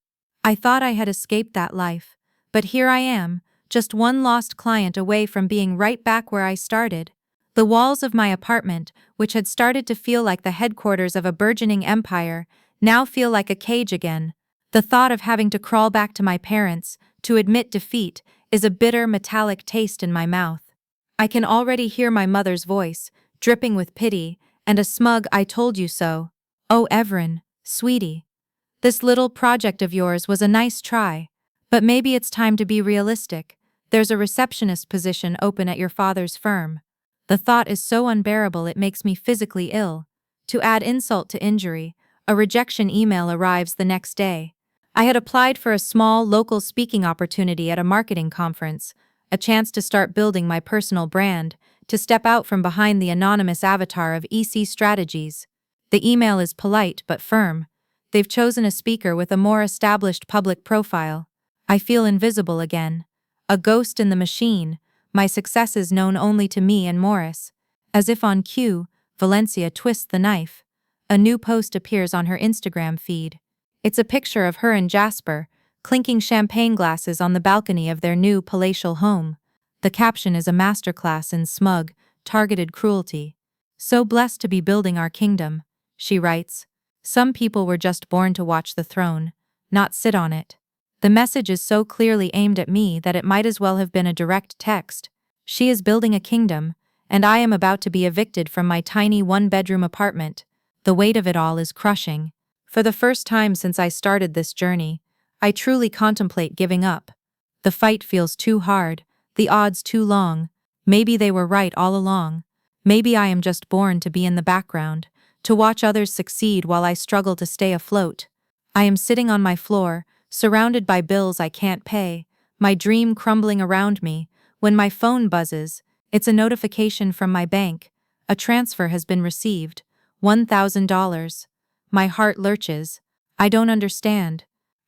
I thought I had escaped that life, but here I am, just one lost client away from being right back where I started. The walls of my apartment, which had started to feel like the headquarters of a burgeoning empire, now feel like a cage again. The thought of having to crawl back to my parents, to admit defeat, is a bitter metallic taste in my mouth. I can already hear my mother's voice, dripping with pity, and a smug "I told you so." Oh, Evren, sweetie. This little project of yours was a nice try, but maybe it's time to be realistic. There's a receptionist position open at your father's firm. The thought is so unbearable it makes me physically ill. To add insult to injury, a rejection email arrives the next day. I had applied for a small local speaking opportunity at a marketing conference, a chance to start building my personal brand, to step out from behind the anonymous avatar of EC Strategies. The email is polite but firm. They've chosen a speaker with a more established public profile. I feel invisible again. A ghost in the machine, my successes known only to me and Morris. As if on cue, Valencia twists the knife. A new post appears on her Instagram feed. It's a picture of her and Jasper, clinking champagne glasses on the balcony of their new palatial home. The caption is a masterclass in smug, targeted cruelty. "So blessed to be building our kingdom," she writes. "Some people were just born to watch the throne, not sit on it." The message is so clearly aimed at me that it might as well have been a direct text. She is building a kingdom, and I am about to be evicted from my tiny one-bedroom apartment. The weight of it all is crushing. For the first time since I started this journey, I truly contemplate giving up. The fight feels too hard, the odds too long. Maybe they were right all along. Maybe I am just born to be in the background, to watch others succeed while I struggle to stay afloat. I am sitting on my floor, surrounded by bills I can't pay, my dream crumbling around me, when my phone buzzes. It's a notification from my bank. A transfer has been received. $1,000. My heart lurches. I don't understand.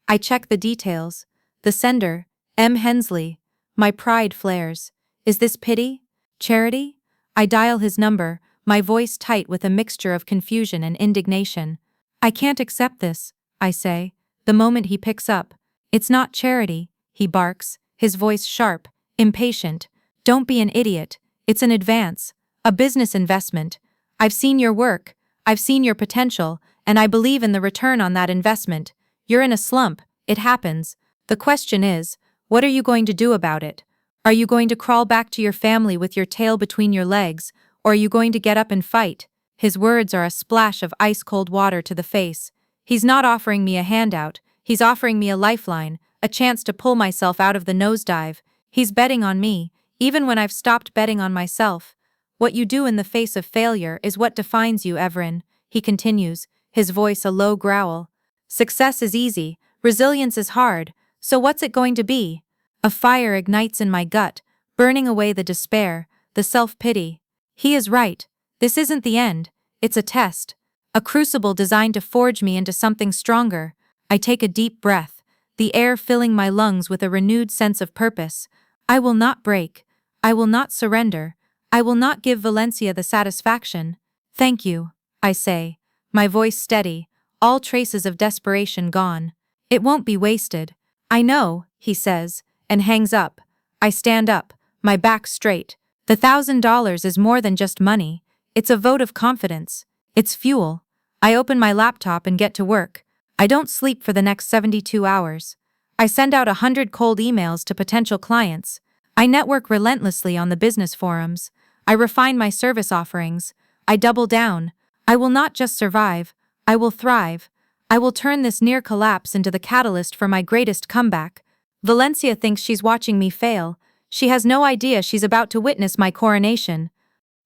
I check the details. The sender, M. Hensley. My pride flares. Is this pity? Charity? I dial his number, my voice tight with a mixture of confusion and indignation. "I can't accept this," I say, the moment he picks up. "It's not charity," he barks, his voice sharp, impatient. "Don't be an idiot. It's an advance, a business investment. I've seen your work, I've seen your potential, and I believe in the return on that investment. You're in a slump, it happens. The question is, what are you going to do about it? Are you going to crawl back to your family with your tail between your legs, or are you going to get up and fight?" His words are a splash of ice-cold water to the face. He's not offering me a handout, he's offering me a lifeline, a chance to pull myself out of the nosedive. He's betting on me, even when I've stopped betting on myself. "What you do in the face of failure is what defines you, Everin," he continues, his voice a low growl. "Success is easy, resilience is hard, so what's it going to be?" A fire ignites in my gut, burning away the despair, the self-pity. He is right. This isn't the end, it's a test. A crucible designed to forge me into something stronger. I take a deep breath, the air filling my lungs with a renewed sense of purpose. I will not break. I will not surrender. I will not give Valencia the satisfaction. "Thank you," I say, my voice steady, all traces of desperation gone. "It won't be wasted." "I know," he says, and hangs up. I stand up, my back straight. The $1,000 is more than just money. It's a vote of confidence. It's fuel. I open my laptop and get to work. I don't sleep for the next 72 hours. I send out 100 cold emails to potential clients. I network relentlessly on the business forums. I refine my service offerings. I double down. I will not just survive. I will thrive. I will turn this near collapse into the catalyst for my greatest comeback. Valencia thinks she's watching me fail. She has no idea she's about to witness my coronation.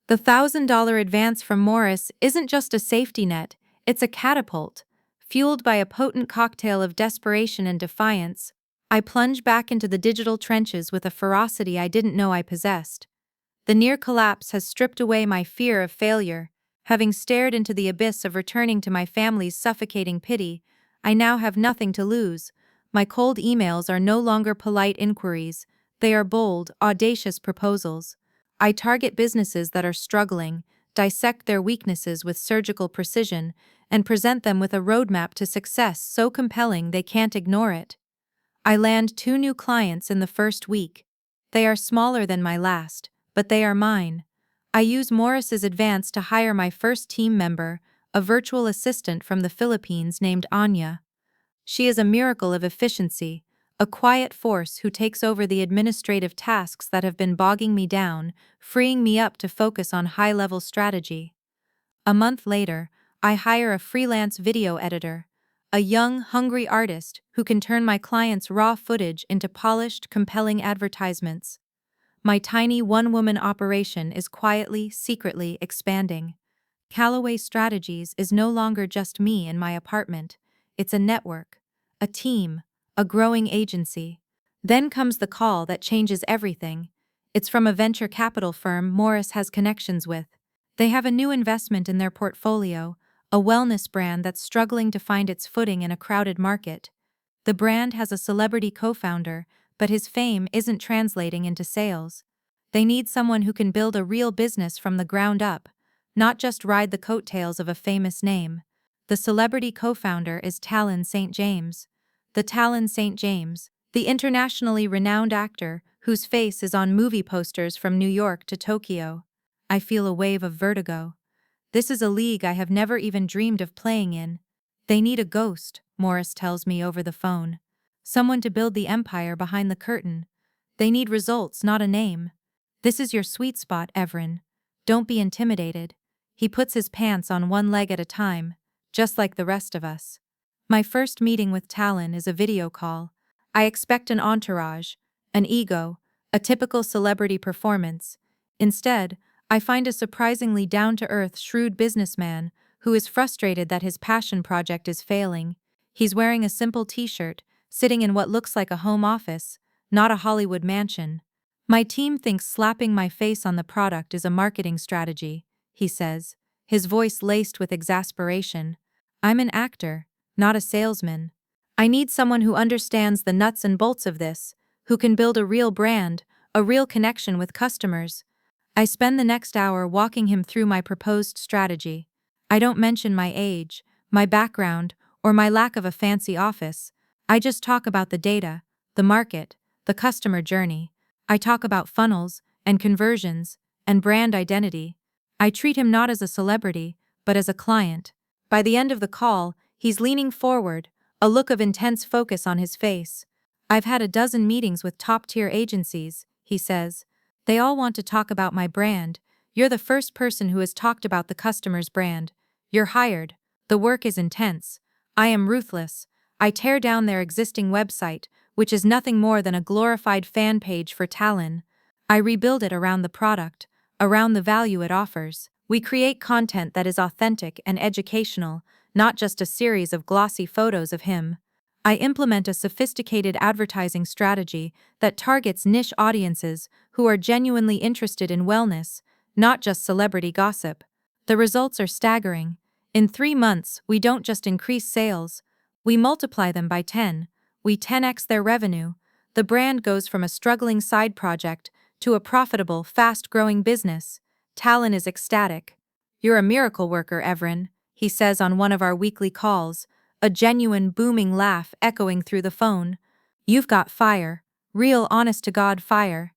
The $1,000 advance from Morris isn't just a safety net, it's a catapult. Fueled by a potent cocktail of desperation and defiance, I plunge back into the digital trenches with a ferocity I didn't know I possessed. The near collapse has stripped away my fear of failure. Having stared into the abyss of returning to my family's suffocating pity, I now have nothing to lose. My cold emails are no longer polite inquiries, they are bold, audacious proposals. I target businesses that are struggling, dissect their weaknesses with surgical precision, and present them with a roadmap to success so compelling they can't ignore it. I land 2 new clients in the first week. They are smaller than my last, but they are mine. I use Morris's advance to hire my first team member, a virtual assistant from the Philippines named Anya. She is a miracle of efficiency, a quiet force who takes over the administrative tasks that have been bogging me down, freeing me up to focus on high-level strategy. A month later, I hire a freelance video editor, a young, hungry artist who can turn my clients' raw footage into polished, compelling advertisements. My tiny one-woman operation is quietly, secretly expanding. Callaway Strategies is no longer just me in my apartment. It's a network, a team, a growing agency. Then comes the call that changes everything. It's from a venture capital firm Morris has connections with. They have a new investment in their portfolio, a wellness brand that's struggling to find its footing in a crowded market. The brand has a celebrity co-founder, but his fame isn't translating into sales. They need someone who can build a real business from the ground up, not just ride the coattails of a famous name. The celebrity co-founder is Talon St. James. The Talon St. James, the internationally renowned actor whose face is on movie posters from New York to Tokyo. I feel a wave of vertigo. This is a league I have never even dreamed of playing in. They need a ghost, Morris tells me over the phone. Someone to build the empire behind the curtain. They need results, not a name. This is your sweet spot, Evren. Don't be intimidated. He puts his pants on one leg at a time, just like the rest of us. My first meeting with Talon is a video call. I expect an entourage, an ego, a typical celebrity performance. Instead, I find a surprisingly down-to-earth, shrewd businessman who is frustrated that his passion project is failing. He's wearing a simple t-shirt, sitting in what looks like a home office, not a Hollywood mansion. My team thinks slapping my face on the product is a marketing strategy, he says, his voice laced with exasperation. I'm an actor, not a salesman. I need someone who understands the nuts and bolts of this, who can build a real brand, a real connection with customers. I spend the next hour walking him through my proposed strategy. I don't mention my age, my background, or my lack of a fancy office. I just talk about the data, the market, the customer journey. I talk about funnels, and conversions, and brand identity. I treat him not as a celebrity, but as a client. By the end of the call, he's leaning forward, a look of intense focus on his face. I've had a dozen meetings with top-tier agencies, he says. They all want to talk about my brand. You're the first person who has talked about the customer's brand. You're hired. The work is intense. I am ruthless. I tear down their existing website, which is nothing more than a glorified fan page for Talon. I rebuild it around the product, around the value it offers. We create content that is authentic and educational, not just a series of glossy photos of him. I implement a sophisticated advertising strategy that targets niche audiences who are genuinely interested in wellness, not just celebrity gossip. The results are staggering. In 3 months, we don't just increase sales, we multiply them by 10. We 10x their revenue. The brand goes from a struggling side project to a profitable, fast-growing business. Talon is ecstatic. You're a miracle worker, Evren, he says on one of our weekly calls, a genuine booming laugh echoing through the phone. You've got fire, real honest-to-God fire.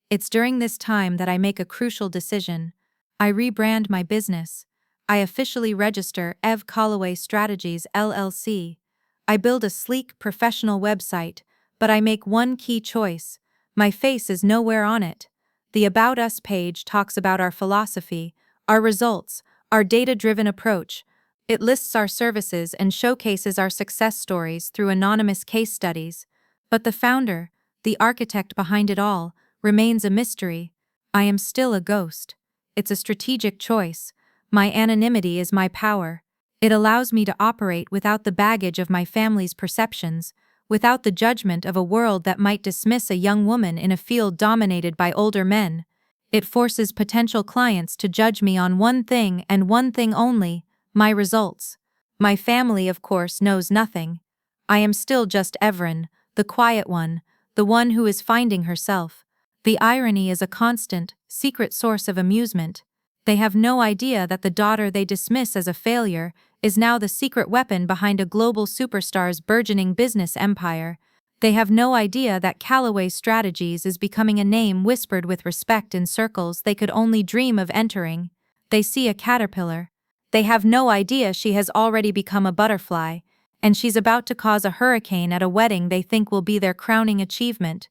It's during this time that I make a crucial decision. I rebrand my business. I officially register Ev Callaway Strategies LLC. I build a sleek, professional website, but I make one key choice. My face is nowhere on it. The About Us page talks about our philosophy, our results, our data-driven approach. It lists our services and showcases our success stories through anonymous case studies. But the founder, the architect behind it all, remains a mystery. I am still a ghost. It's a strategic choice. My anonymity is my power. It allows me to operate without the baggage of my family's perceptions, without the judgment of a world that might dismiss a young woman in a field dominated by older men. It forces potential clients to judge me on one thing and one thing only: my results. My family, of course, knows nothing. I am still just Evren, the quiet one, the one who is finding herself. The irony is a constant, secret source of amusement. They have no idea that the daughter they dismiss as a failure is now the secret weapon behind a global superstar's burgeoning business empire. They have no idea that Callaway Strategies is becoming a name whispered with respect in circles they could only dream of entering. They see a caterpillar. They have no idea she has already become a butterfly, and she's about to cause a hurricane at a wedding they think will be their crowning achievement.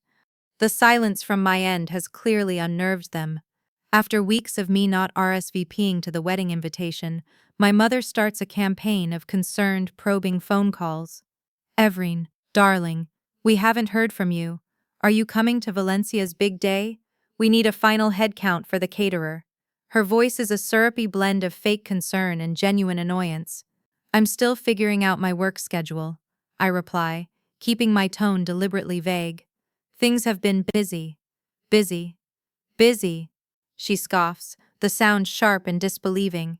The silence from my end has clearly unnerved them. After weeks of me not RSVPing to the wedding invitation, my mother starts a campaign of concerned, probing phone calls. Evren, darling, we haven't heard from you. Are you coming to Valencia's big day? We need a final head count for the caterer. Her voice is a syrupy blend of fake concern and genuine annoyance. I'm still figuring out my work schedule, I reply, keeping my tone deliberately vague. Things have been busy. Busy. Busy. She scoffs, the sound sharp and disbelieving.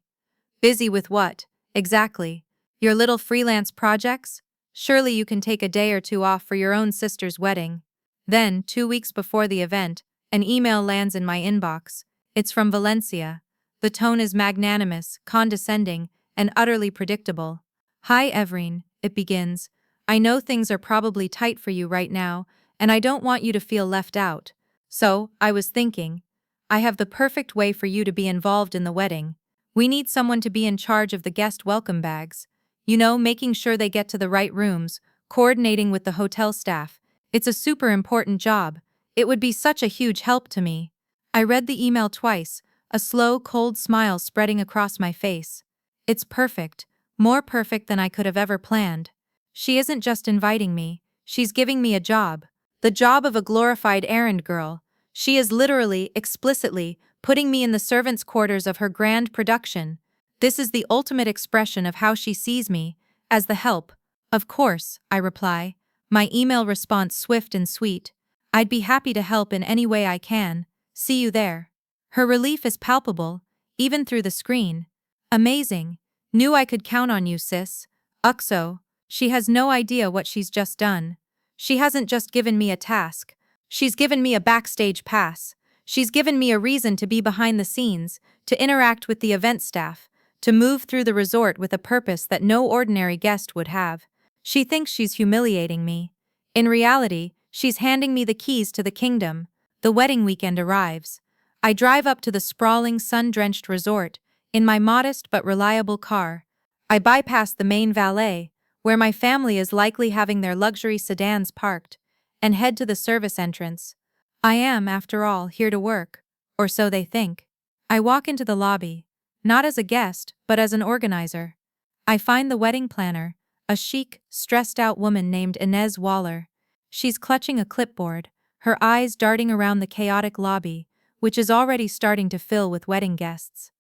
Busy with what, exactly? Your little freelance projects? Surely you can take a day or two off for your own sister's wedding. Then, 2 weeks before the event, an email lands in my inbox. It's from Valencia. The tone is magnanimous, condescending, and utterly predictable. Hi, Evren, it begins. I know things are probably tight for you right now, and I don't want you to feel left out. So, I was thinking, I have the perfect way for you to be involved in the wedding. We need someone to be in charge of the guest welcome bags. You know, making sure they get to the right rooms, coordinating with the hotel staff. It's a super important job. It would be such a huge help to me. I read the email twice, a slow, cold smile spreading across my face. It's perfect, more perfect than I could have ever planned. She isn't just inviting me, she's giving me a job. The job of a glorified errand girl. She is literally, explicitly, putting me in the servants' quarters of her grand production. This is the ultimate expression of how she sees me, as the help. Of course, I reply, my email response swift and sweet. I'd be happy to help in any way I can. See you there. Her relief is palpable, even through the screen. Amazing. Knew I could count on you, sis. Uxo. She has no idea what she's just done. She hasn't just given me a task. She's given me a backstage pass. She's given me a reason to be behind the scenes, to interact with the event staff, to move through the resort with a purpose that no ordinary guest would have. She thinks she's humiliating me. In reality, she's handing me the keys to the kingdom. The wedding weekend arrives. I drive up to the sprawling, sun-drenched resort, in my modest but reliable car. I bypass the main valet, where my family is likely having their luxury sedans parked, and head to the service entrance. I am, after all, here to work, or so they think. I walk into the lobby, not as a guest, but as an organizer. I find the wedding planner, a chic, stressed-out woman named Inez Waller. She's clutching a clipboard, her eyes darting around the chaotic lobby, which is already starting to fill with wedding guests.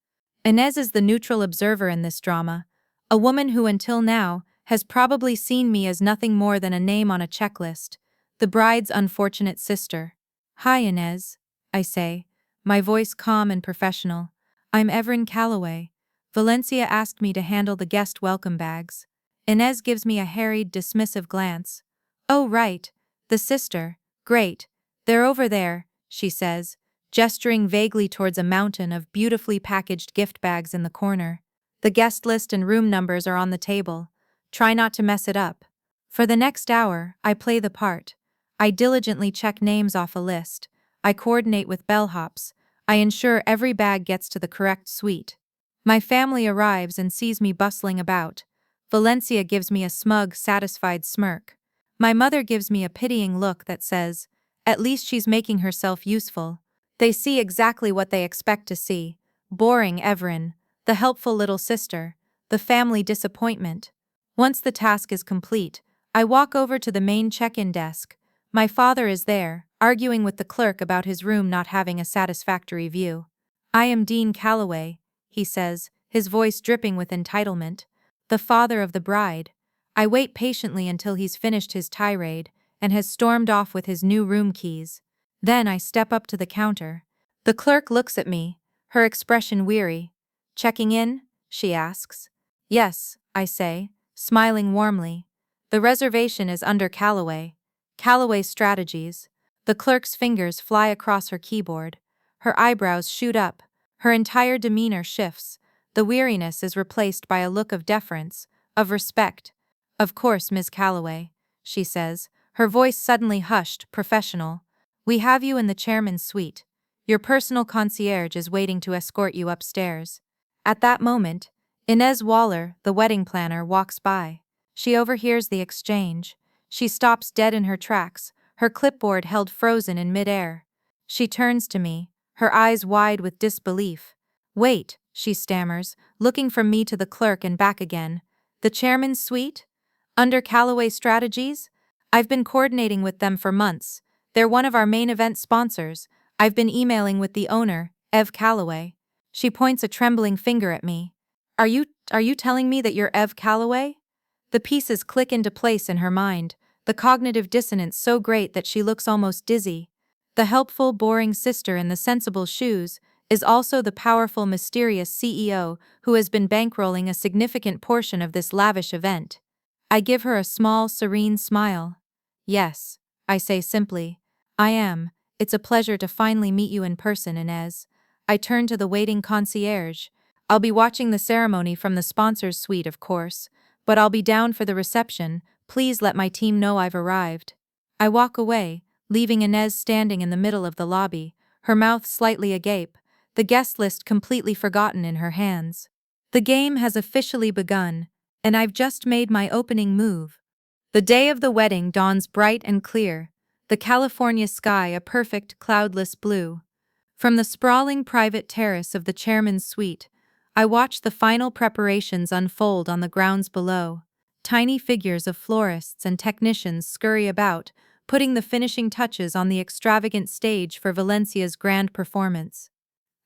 Inez is the neutral observer in this drama, a woman who until now has probably seen me as nothing more than a name on a checklist, the bride's unfortunate sister. Hi, Inez, I say, my voice calm and professional. I'm Everin Calloway. Valencia asked me to handle the guest welcome bags. Inez gives me a harried, dismissive glance. Oh, right, the sister. Great. They're over there, she says, gesturing vaguely towards a mountain of beautifully packaged gift bags in the corner. The guest list and room numbers are on the table. Try not to mess it up. For the next hour, I play the part. I diligently check names off a list. I coordinate with bellhops. I ensure every bag gets to the correct suite. My family arrives and sees me bustling about. Valencia gives me a smug, satisfied smirk. My mother gives me a pitying look that says, at least she's making herself useful. They see exactly what they expect to see. Boring Everin, the helpful little sister, the family disappointment. Once the task is complete, I walk over to the main check-in desk. My father is there, arguing with the clerk about his room not having a satisfactory view. I am Dean Calloway, he says, his voice dripping with entitlement. The father of the bride. I wait patiently until he's finished his tirade and has stormed off with his new room keys. Then I step up to the counter. The clerk looks at me, her expression weary. Checking in? She asks. Yes, I say, smiling warmly. The reservation is under Calloway. Calloway Strategies. The clerk's fingers fly across her keyboard. Her eyebrows shoot up. Her entire demeanor shifts. The weariness is replaced by a look of deference, of respect. Of course, Ms. Calloway, she says, her voice suddenly hushed, professional. We have you in the chairman's suite. Your personal concierge is waiting to escort you upstairs. At that moment, Inez Waller, the wedding planner, walks by. She overhears the exchange. She stops dead in her tracks, her clipboard held frozen in midair. She turns to me, her eyes wide with disbelief. Wait, she stammers, looking from me to the clerk and back again. The chairman's suite? Under Calloway Strategies? I've been coordinating with them for months. They're one of our main event sponsors. I've been emailing with the owner, Ev Calloway. She points a trembling finger at me. Are you telling me that you're Ev Calloway? The pieces click into place in her mind, the cognitive dissonance so great that she looks almost dizzy. The helpful, boring sister in the sensible shoes is also the powerful, mysterious CEO who has been bankrolling a significant portion of this lavish event. I give her a small, serene smile. Yes, I say simply. I am. It's a pleasure to finally meet you in person, Inez. I turn to the waiting concierge. I'll be watching the ceremony from the sponsor's suite, of course, but I'll be down for the reception. Please let my team know I've arrived. I walk away, leaving Inez standing in the middle of the lobby, her mouth slightly agape, the guest list completely forgotten in her hands. The game has officially begun, and I've just made my opening move. The day of the wedding dawns bright and clear, the California sky a perfect cloudless blue. From the sprawling private terrace of the chairman's suite, I watch the final preparations unfold on the grounds below. Tiny figures of florists and technicians scurry about, putting the finishing touches on the extravagant stage for Valencia's grand performance.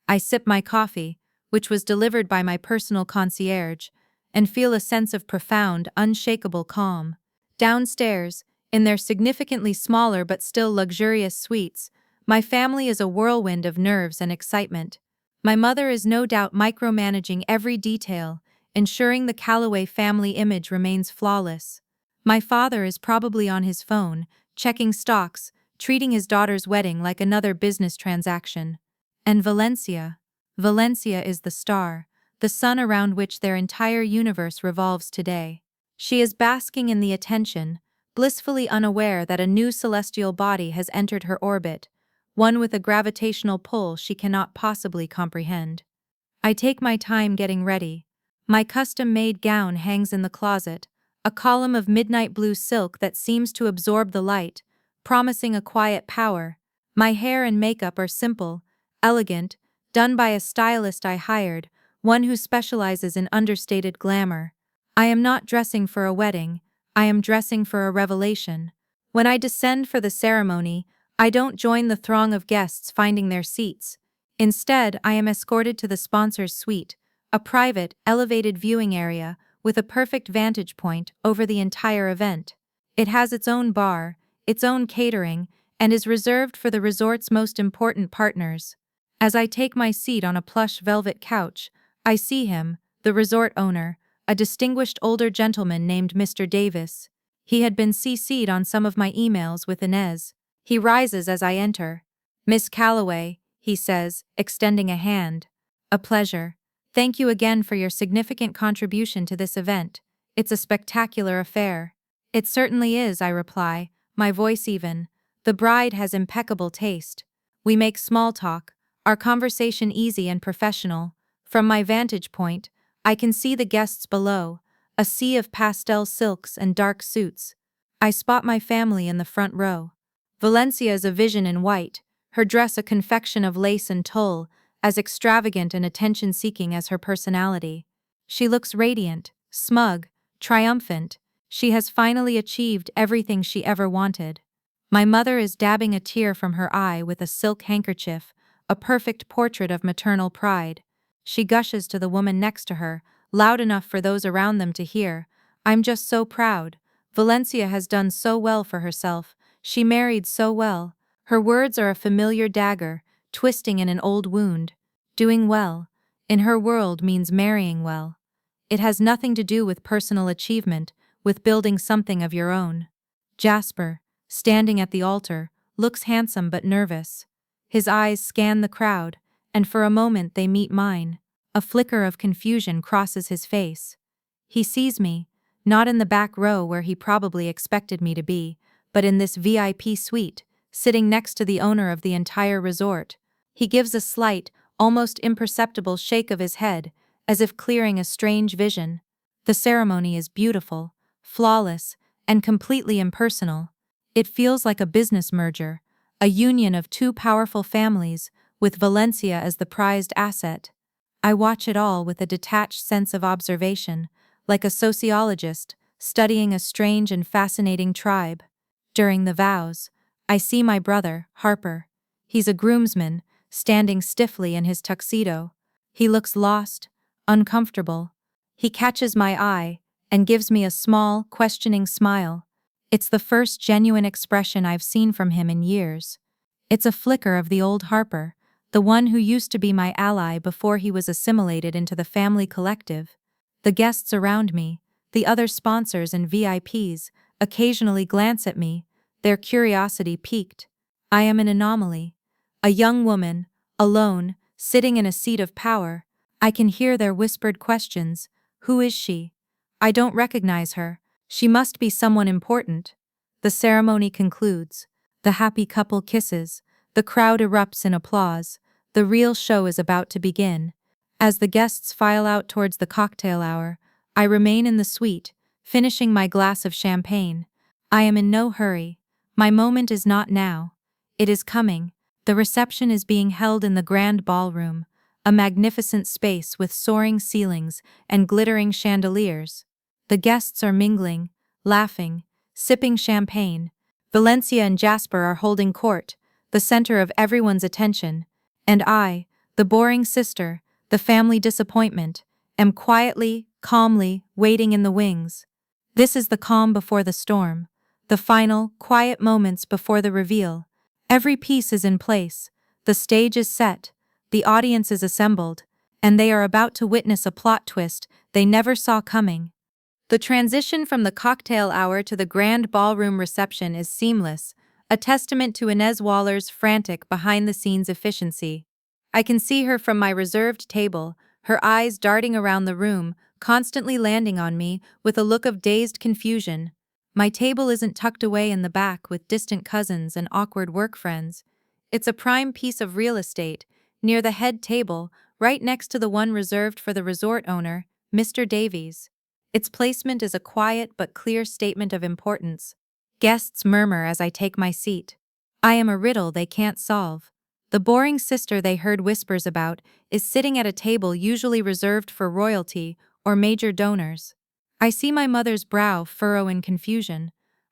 I sip my coffee, which was delivered by my personal concierge, and feel a sense of profound, unshakable calm. Downstairs, in their significantly smaller but still luxurious suites, my family is a whirlwind of nerves and excitement. My mother is no doubt micromanaging every detail, ensuring the Calloway family image remains flawless. My father is probably on his phone, checking stocks, treating his daughter's wedding like another business transaction. And Valencia is the star, the sun around which their entire universe revolves today. She is basking in the attention, blissfully unaware that a new celestial body has entered her orbit, one with a gravitational pull she cannot possibly comprehend. I take my time getting ready. My custom-made gown hangs in the closet, a column of midnight blue silk that seems to absorb the light, promising a quiet power. My hair and makeup are simple, elegant, done by a stylist I hired, one who specializes in understated glamour. I am not dressing for a wedding, I am dressing for a revelation. When I descend for the ceremony, I don't join the throng of guests finding their seats. Instead, I am escorted to the sponsor's suite, a private, elevated viewing area with a perfect vantage point over the entire event. It has its own bar, its own catering, and is reserved for the resort's most important partners. As I take my seat on a plush velvet couch, I see him, the resort owner, a distinguished older gentleman named Mr. Davis. He had been CC'd on some of my emails with Inez. He rises as I enter. "Miss Calloway," he says, extending a hand. "A pleasure. Thank you again for your significant contribution to this event. It's a spectacular affair." "It certainly is," I reply, my voice even. The bride has impeccable taste. We make small talk, our conversation easy and professional. From my vantage point, I can see the guests below, a sea of pastel silks and dark suits. I spot my family in the front row. Valencia is a vision in white, her dress a confection of lace and tulle, as extravagant and attention-seeking as her personality. She looks radiant, smug, triumphant. She has finally achieved everything she ever wanted. My mother is dabbing a tear from her eye with a silk handkerchief, a perfect portrait of maternal pride. She gushes to the woman next to her, loud enough for those around them to hear. "I'm just so proud. Valencia has done so well for herself. She married so well." Her words are a familiar dagger, twisting in an old wound. Doing well, in her world, means marrying well. It has nothing to do with personal achievement, with building something of your own. Jasper, standing at the altar, looks handsome but nervous. His eyes scan the crowd, and for a moment they meet mine. A flicker of confusion crosses his face. He sees me, not in the back row where he probably expected me to be, but in this VIP suite, sitting next to the owner of the entire resort. He gives a slight, almost imperceptible shake of his head, as if clearing a strange vision. The ceremony is beautiful, flawless, and completely impersonal. It feels like a business merger, a union of two powerful families, with Valencia as the prized asset. I watch it all with a detached sense of observation, like a sociologist studying a strange and fascinating tribe. During the vows, I see my brother, Harper. He's a groomsman, standing stiffly in his tuxedo. He looks lost, uncomfortable. He catches my eye and gives me a small, questioning smile. It's the first genuine expression I've seen from him in years. It's a flicker of the old Harper, the one who used to be my ally before he was assimilated into the family collective. The guests around me, the other sponsors and VIPs, occasionally glance at me, their curiosity piqued. I am an anomaly. A young woman, alone, sitting in a seat of power. I can hear their whispered questions. Who is she? I don't recognize her. She must be someone important. The ceremony concludes. The happy couple kisses. The crowd erupts in applause. The real show is about to begin. As the guests file out towards the cocktail hour, I remain in the suite, finishing my glass of champagne. I am in no hurry. My moment is not now. It is coming. The reception is being held in the grand ballroom, a magnificent space with soaring ceilings and glittering chandeliers. The guests are mingling, laughing, sipping champagne. Valencia and Jasper are holding court, the center of everyone's attention, and I, the boring sister, the family disappointment, am quietly, calmly waiting in the wings. This is the calm before the storm, the final, quiet moments before the reveal. Every piece is in place, the stage is set, the audience is assembled, and they are about to witness a plot twist they never saw coming. The transition from the cocktail hour to the grand ballroom reception is seamless, a testament to Inez Waller's frantic behind-the-scenes efficiency. I can see her from my reserved table, her eyes darting around the room, constantly landing on me with a look of dazed confusion. My table isn't tucked away in the back with distant cousins and awkward work friends. It's a prime piece of real estate, near the head table, right next to the one reserved for the resort owner, Mr. Davies. Its placement is a quiet but clear statement of importance. Guests murmur as I take my seat. I am a riddle they can't solve. The boring sister they heard whispers about is sitting at a table usually reserved for royalty or major donors. I see my mother's brow furrow in confusion.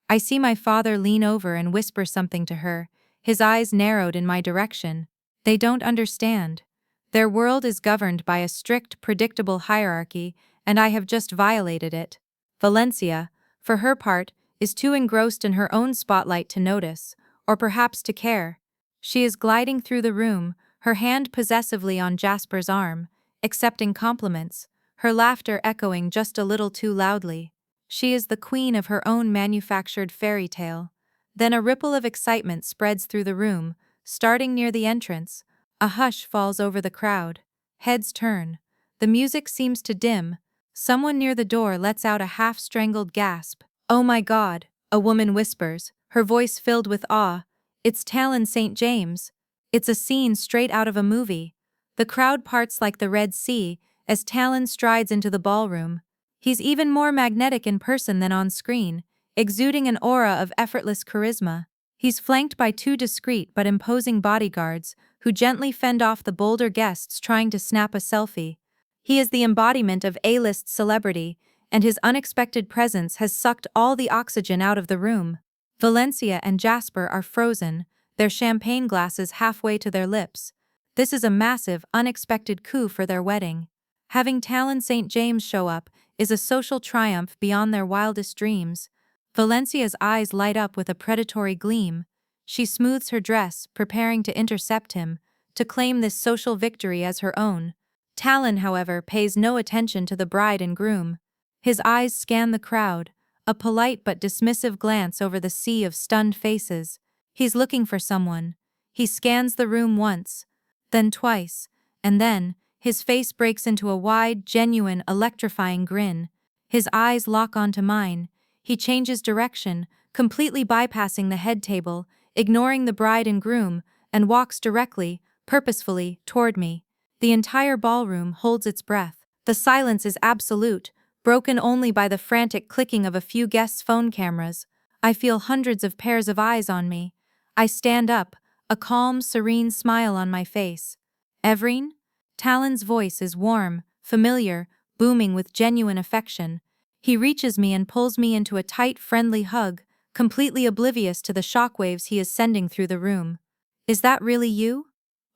I see my father lean over and whisper something to her, his eyes narrowed in my direction. They don't understand. Their world is governed by a strict, predictable hierarchy, and I have just violated it. Valencia, for her part, is too engrossed in her own spotlight to notice, or perhaps to care. She is gliding through the room, her hand possessively on Jasper's arm, accepting compliments, her laughter echoing just a little too loudly. She is the queen of her own manufactured fairy tale. Then a ripple of excitement spreads through the room, starting near the entrance. A hush falls over the crowd. Heads turn. The music seems to dim. Someone near the door lets out a half-strangled gasp. "Oh my God," a woman whispers, her voice filled with awe. "It's Talon St. James." It's a scene straight out of a movie. The crowd parts like the Red Sea as Talon strides into the ballroom. He's even more magnetic in person than on screen, exuding an aura of effortless charisma. He's flanked by two discreet but imposing bodyguards who gently fend off the bolder guests trying to snap a selfie. He is the embodiment of A-list celebrity, and his unexpected presence has sucked all the oxygen out of the room. Valencia and Jasper are frozen, their champagne glasses halfway to their lips. This is a massive, unexpected coup for their wedding. Having Talon St. James show up is a social triumph beyond their wildest dreams. Valencia's eyes light up with a predatory gleam. She smooths her dress, preparing to intercept him, to claim this social victory as her own. Talon, however, pays no attention to the bride and groom. His eyes scan the crowd, a polite but dismissive glance over the sea of stunned faces. He's looking for someone. He scans the room once, then twice, and then, his face breaks into a wide, genuine, electrifying grin. His eyes lock onto mine. He changes direction, completely bypassing the head table, ignoring the bride and groom, and walks directly, purposefully, toward me. The entire ballroom holds its breath. The silence is absolute, broken only by the frantic clicking of a few guests' phone cameras. I feel hundreds of pairs of eyes on me. I stand up, a calm, serene smile on my face. "Evrine?" Talon's voice is warm, familiar, booming with genuine affection. He reaches me and pulls me into a tight, friendly hug, completely oblivious to the shockwaves he is sending through the room. "Is that really you?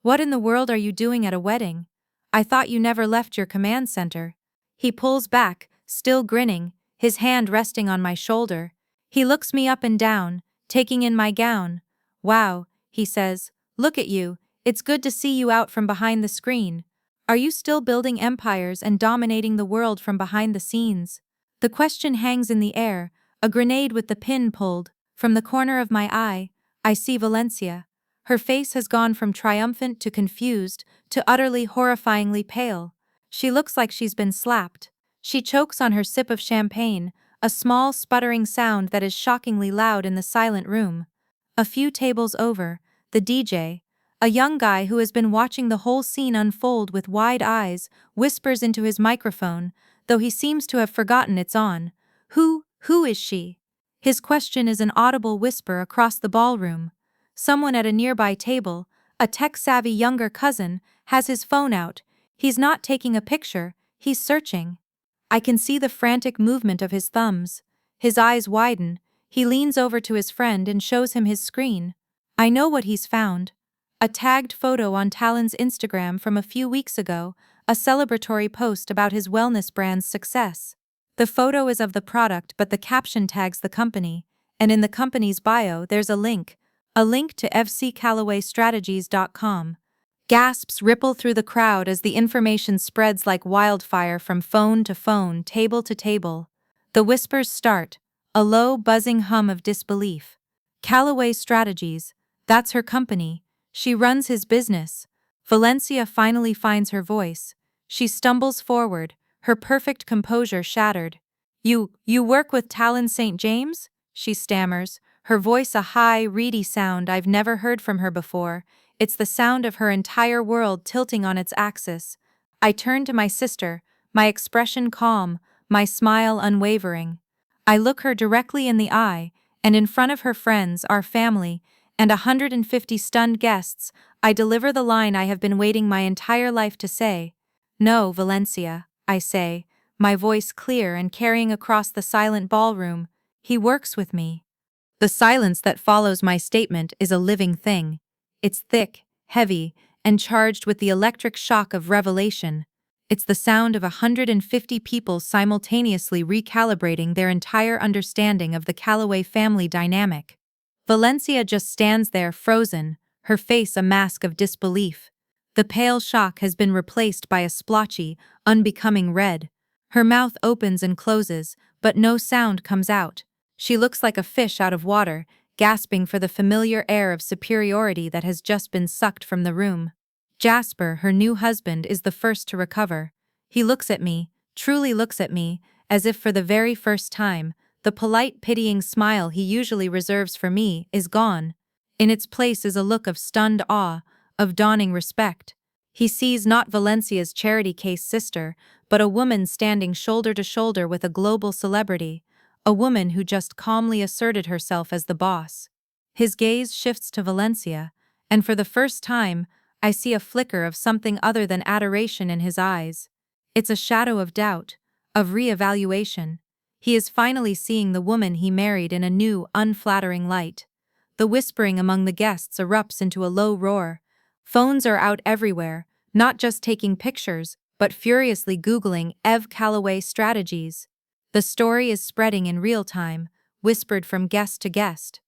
What in the world are you doing at a wedding? I thought you never left your command center." He pulls back, still grinning, his hand resting on my shoulder. He looks me up and down, taking in my gown. "Wow," he says, "look at you. It's good to see you out from behind the screen. Are you still building empires and dominating the world from behind the scenes?" The question hangs in the air, a grenade with the pin pulled. From the corner of my eye, I see Valencia. Her face has gone from triumphant to confused to utterly horrifyingly pale. She looks like she's been slapped. She chokes on her sip of champagne, a small sputtering sound that is shockingly loud in the silent room. A few tables over, the DJ, a young guy who has been watching the whole scene unfold with wide eyes, whispers into his microphone, though he seems to have forgotten it's on. Who is she? His question is an audible whisper across the ballroom. Someone at a nearby table, a tech-savvy younger cousin, has his phone out. He's not taking a picture, he's searching. I can see the frantic movement of his thumbs. His eyes widen. He leans over to his friend and shows him his screen. I know what he's found. A tagged photo on Talon's Instagram from a few weeks ago, a celebratory post about his wellness brand's success. The photo is of the product, but the caption tags the company, and in the company's bio there's a link to fccallawaystrategies.com. Gasps ripple through the crowd as the information spreads like wildfire from phone to phone, table to table. The whispers start, a low, buzzing hum of disbelief. Callaway Strategies, that's her company. She runs his business. Valencia finally finds her voice. She stumbles forward, her perfect composure shattered. You work with Talon St. James? She stammers, her voice a high, reedy sound I've never heard from her before. It's the sound of her entire world tilting on its axis. I turn to my sister, my expression calm, my smile unwavering. I look her directly in the eye, and in front of her friends, our family, and 150 stunned guests, I deliver the line I have been waiting my entire life to say. No, Valencia, I say, my voice clear and carrying across the silent ballroom. He works with me. The silence that follows my statement is a living thing. It's thick, heavy, and charged with the electric shock of revelation. It's the sound of 150 people simultaneously recalibrating their entire understanding of the Callaway family dynamic. Valencia just stands there frozen, her face a mask of disbelief. The pale shock has been replaced by a splotchy, unbecoming red. Her mouth opens and closes, but no sound comes out. She looks like a fish out of water, gasping for the familiar air of superiority that has just been sucked from the room. Jasper, her new husband, is the first to recover. He looks at me, truly looks at me, as if for the very first time. The polite, pitying smile he usually reserves for me is gone. In its place is a look of stunned awe, of dawning respect. He sees not Valencia's charity case sister, but a woman standing shoulder to shoulder with a global celebrity, a woman who just calmly asserted herself as the boss. His gaze shifts to Valencia, and for the first time, I see a flicker of something other than adoration in his eyes. It's a shadow of doubt, of re-evaluation. He is finally seeing the woman he married in a new, unflattering light. The whispering among the guests erupts into a low roar. Phones are out everywhere, not just taking pictures, but furiously Googling Ev Callaway Strategies. The story is spreading in real time, whispered from guest to guest.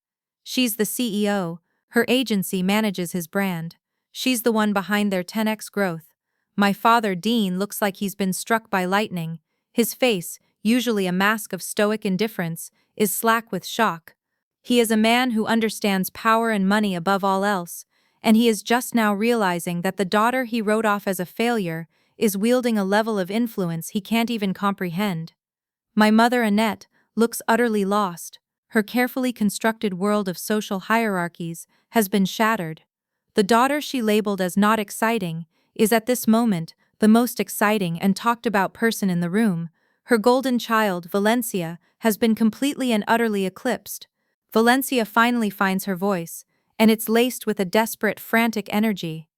She's the CEO, her agency manages his brand. She's the one behind their 10x growth. My father, Dean, looks like he's been struck by lightning. His face, usually a mask of stoic indifference, is slack with shock. He is a man who understands power and money above all else, and he is just now realizing that the daughter he wrote off as a failure is wielding a level of influence he can't even comprehend. My mother, Annette, looks utterly lost. Her carefully constructed world of social hierarchies has been shattered. The daughter she labeled as not exciting is at this moment the most exciting and talked about person in the room. Her golden child, Valencia, has been completely and utterly eclipsed. Valencia finally finds her voice, and it's laced with a desperate, frantic energy.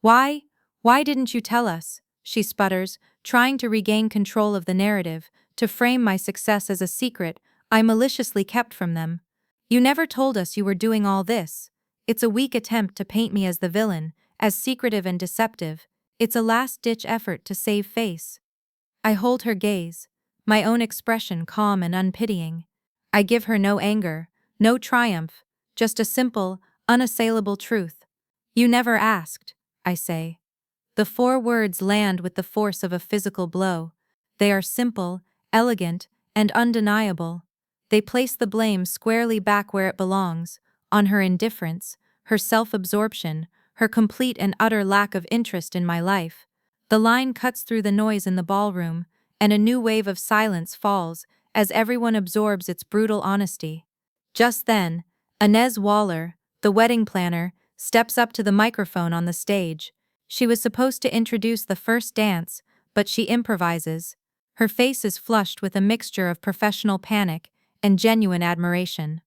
Why didn't you tell us? She sputters, trying to regain control of the narrative, to frame my success as a secret I maliciously kept from them. You never told us you were doing all this. It's a weak attempt to paint me as the villain, as secretive and deceptive. It's a last-ditch effort to save face. I hold her gaze, my own expression calm and unpitying. I give her no anger, no triumph, just a simple, unassailable truth. You never asked, I say. The 4 words land with the force of a physical blow. They are simple, elegant, and undeniable. They place the blame squarely back where it belongs, on her indifference, her self-absorption, her complete and utter lack of interest in my life. The line cuts through the noise in the ballroom, and a new wave of silence falls as everyone absorbs its brutal honesty. Just then, Inez Waller, the wedding planner, steps up to the microphone on the stage. She was supposed to introduce the first dance, but she improvises. Her face is flushed with a mixture of professional panic and genuine admiration.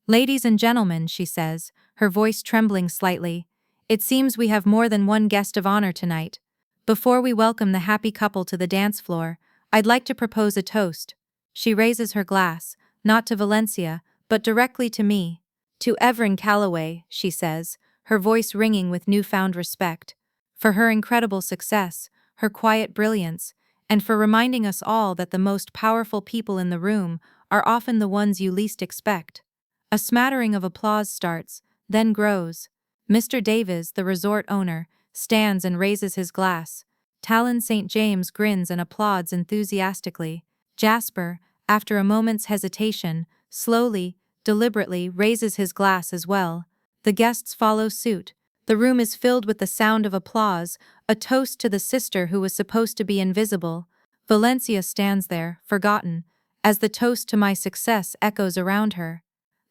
"Ladies and gentlemen," she says, her voice trembling slightly, "it seems we have more than one guest of honor tonight. Before we welcome the happy couple to the dance floor, I'd like to propose a toast." She raises her glass, not to Valencia, but directly to me. "To Evelyn Calloway," she says, her voice ringing with newfound respect. "For her incredible success, her quiet brilliance, and for reminding us all that the most powerful people in the room are often the ones you least expect." A smattering of applause starts, then grows. Mr. Davis, the resort owner, stands and raises his glass. Talon St. James grins and applauds enthusiastically. Jasper, after a moment's hesitation, slowly, deliberately raises his glass as well. The guests follow suit. The room is filled with the sound of applause, a toast to the sister who was supposed to be invisible. Valencia stands there, forgotten, as the toast to my success echoes around her.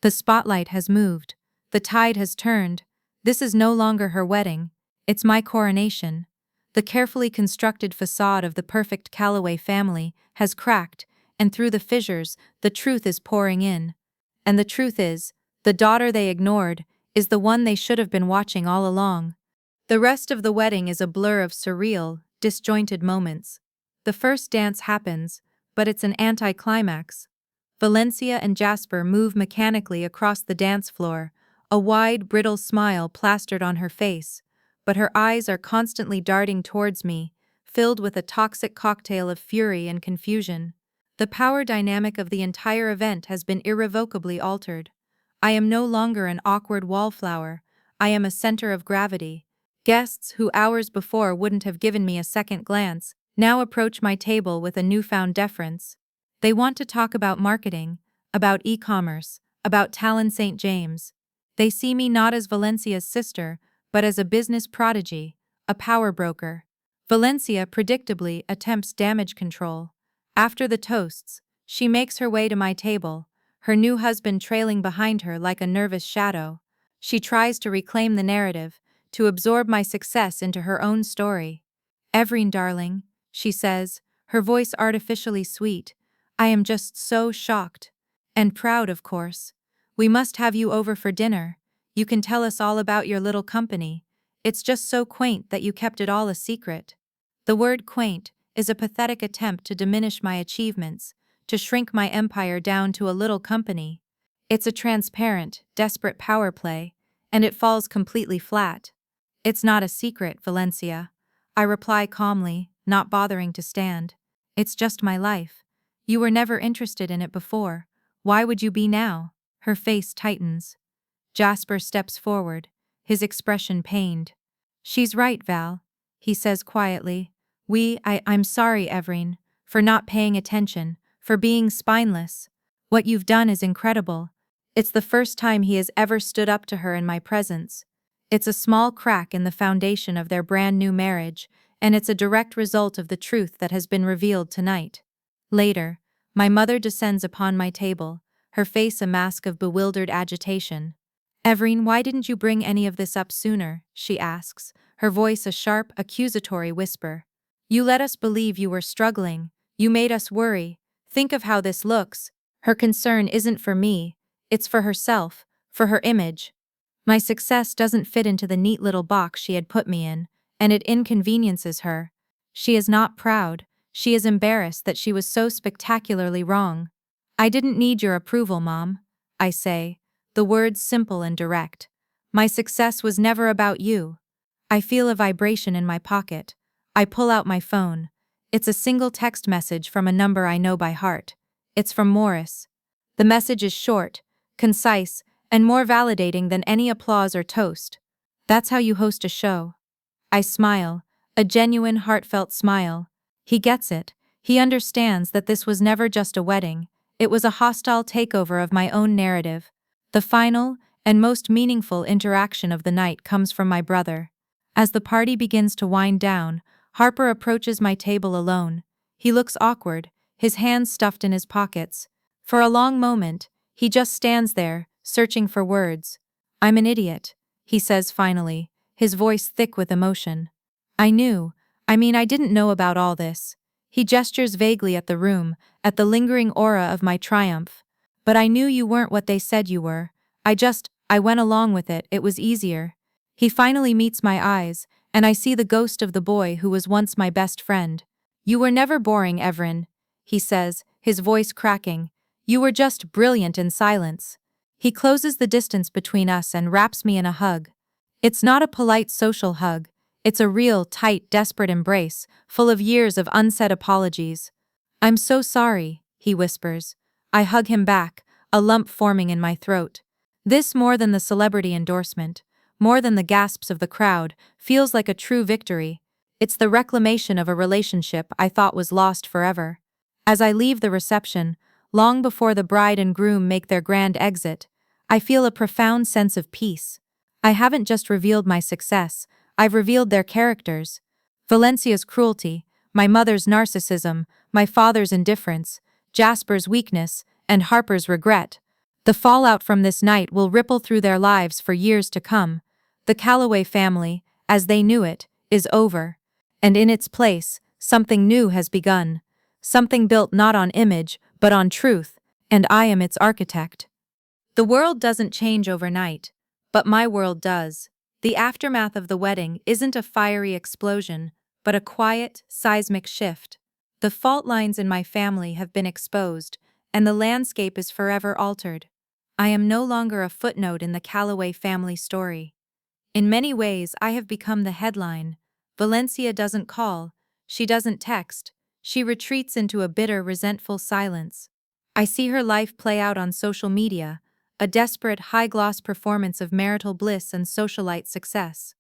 The spotlight has moved. The tide has turned. This is no longer her wedding. It's my coronation. The carefully constructed facade of the perfect Calloway family has cracked, and through the fissures, the truth is pouring in. And the truth is, the daughter they ignored is the one they should have been watching all along. The rest of the wedding is a blur of surreal, disjointed moments. The first dance happens, but it's an anticlimax. Valencia and Jasper move mechanically across the dance floor, a wide, brittle smile plastered on her face, but her eyes are constantly darting towards me, filled with a toxic cocktail of fury and confusion. The power dynamic of the entire event has been irrevocably altered. I am no longer an awkward wallflower, I am a center of gravity. Guests who hours before wouldn't have given me a second glance now approach my table with a newfound deference. They want to talk about marketing, about e-commerce, about Talon St. James. They see me not as Valencia's sister, but as a business prodigy, a power broker. Valencia predictably attempts damage control. After the toasts, she makes her way to my table, her new husband trailing behind her like a nervous shadow. She tries to reclaim the narrative, to absorb my success into her own story. "Evelyn, darling," she says, her voice artificially sweet, "I am just so shocked. And proud, of course. We must have you over for dinner. You can tell us all about your little company. It's just so quaint that you kept it all a secret." The word quaint is a pathetic attempt to diminish my achievements, to shrink my empire down to a little company. It's a transparent, desperate power play, and it falls completely flat. "It's not a secret, Valencia," I reply calmly, not bothering to stand. "It's just my life. You were never interested in it before. Why would you be now?" Her face tightens. Jasper steps forward, his expression pained. "She's right, Val," he says quietly. I'm sorry, Evelyn, for not paying attention, for being spineless. What you've done is incredible." It's the first time he has ever stood up to her in my presence. It's a small crack in the foundation of their brand new marriage, and it's a direct result of the truth that has been revealed tonight. Later, my mother descends upon my table, her face a mask of bewildered agitation. "Evelyn, why didn't you bring any of this up sooner?" she asks, her voice a sharp, accusatory whisper. "You let us believe you were struggling, you made us worry. Think of how this looks." Her concern isn't for me, it's for herself, for her image. My success doesn't fit into the neat little box she had put me in, and it inconveniences her. She is not proud, she is embarrassed that she was so spectacularly wrong. "I didn't need your approval, Mom," I say, the words simple and direct. "My success was never about you." I feel a vibration in my pocket. I pull out my phone. It's a single text message from a number I know by heart. It's from Morris. The message is short, concise, and more validating than any applause or toast. "That's how you host a show." I smile, a genuine, heartfelt smile. He gets it. He understands that this was never just a wedding. It was a hostile takeover of my own narrative. The final, and most meaningful interaction of the night comes from my brother. As the party begins to wind down, Harper approaches my table alone. He looks awkward, his hands stuffed in his pockets. For a long moment, he just stands there, searching for words. I'm an idiot, he says finally, his voice thick with emotion. I didn't know about all this. He gestures vaguely at the room, at the lingering aura of my triumph. But I knew you weren't what they said you were. I went along with it, it was easier. He finally meets my eyes, and I see the ghost of the boy who was once my best friend. You were never boring, Evren, he says, his voice cracking. You were just brilliant in silence. He closes the distance between us and wraps me in a hug. It's not a polite social hug. It's a real, tight, desperate embrace, full of years of unsaid apologies. I'm so sorry, he whispers. I hug him back, a lump forming in my throat. This, more than the celebrity endorsement, more than the gasps of the crowd, feels like a true victory. It's the reclamation of a relationship I thought was lost forever. As I leave the reception, long before the bride and groom make their grand exit, I feel a profound sense of peace. I haven't just revealed my success, I've revealed their characters. Valencia's cruelty, my mother's narcissism, my father's indifference, Jasper's weakness, and Harper's regret. The fallout from this night will ripple through their lives for years to come. The Calloway family, as they knew it, is over. And in its place, something new has begun. Something built not on image, but on truth, and I am its architect. The world doesn't change overnight, but my world does. The aftermath of the wedding isn't a fiery explosion, but a quiet, seismic shift. The fault lines in my family have been exposed, and the landscape is forever altered. I am no longer a footnote in the Calloway family story. In many ways, I have become the headline. Valencia doesn't call, she doesn't text, she retreats into a bitter, resentful silence. I see her life play out on social media, a desperate, high-gloss performance of marital bliss and socialite success.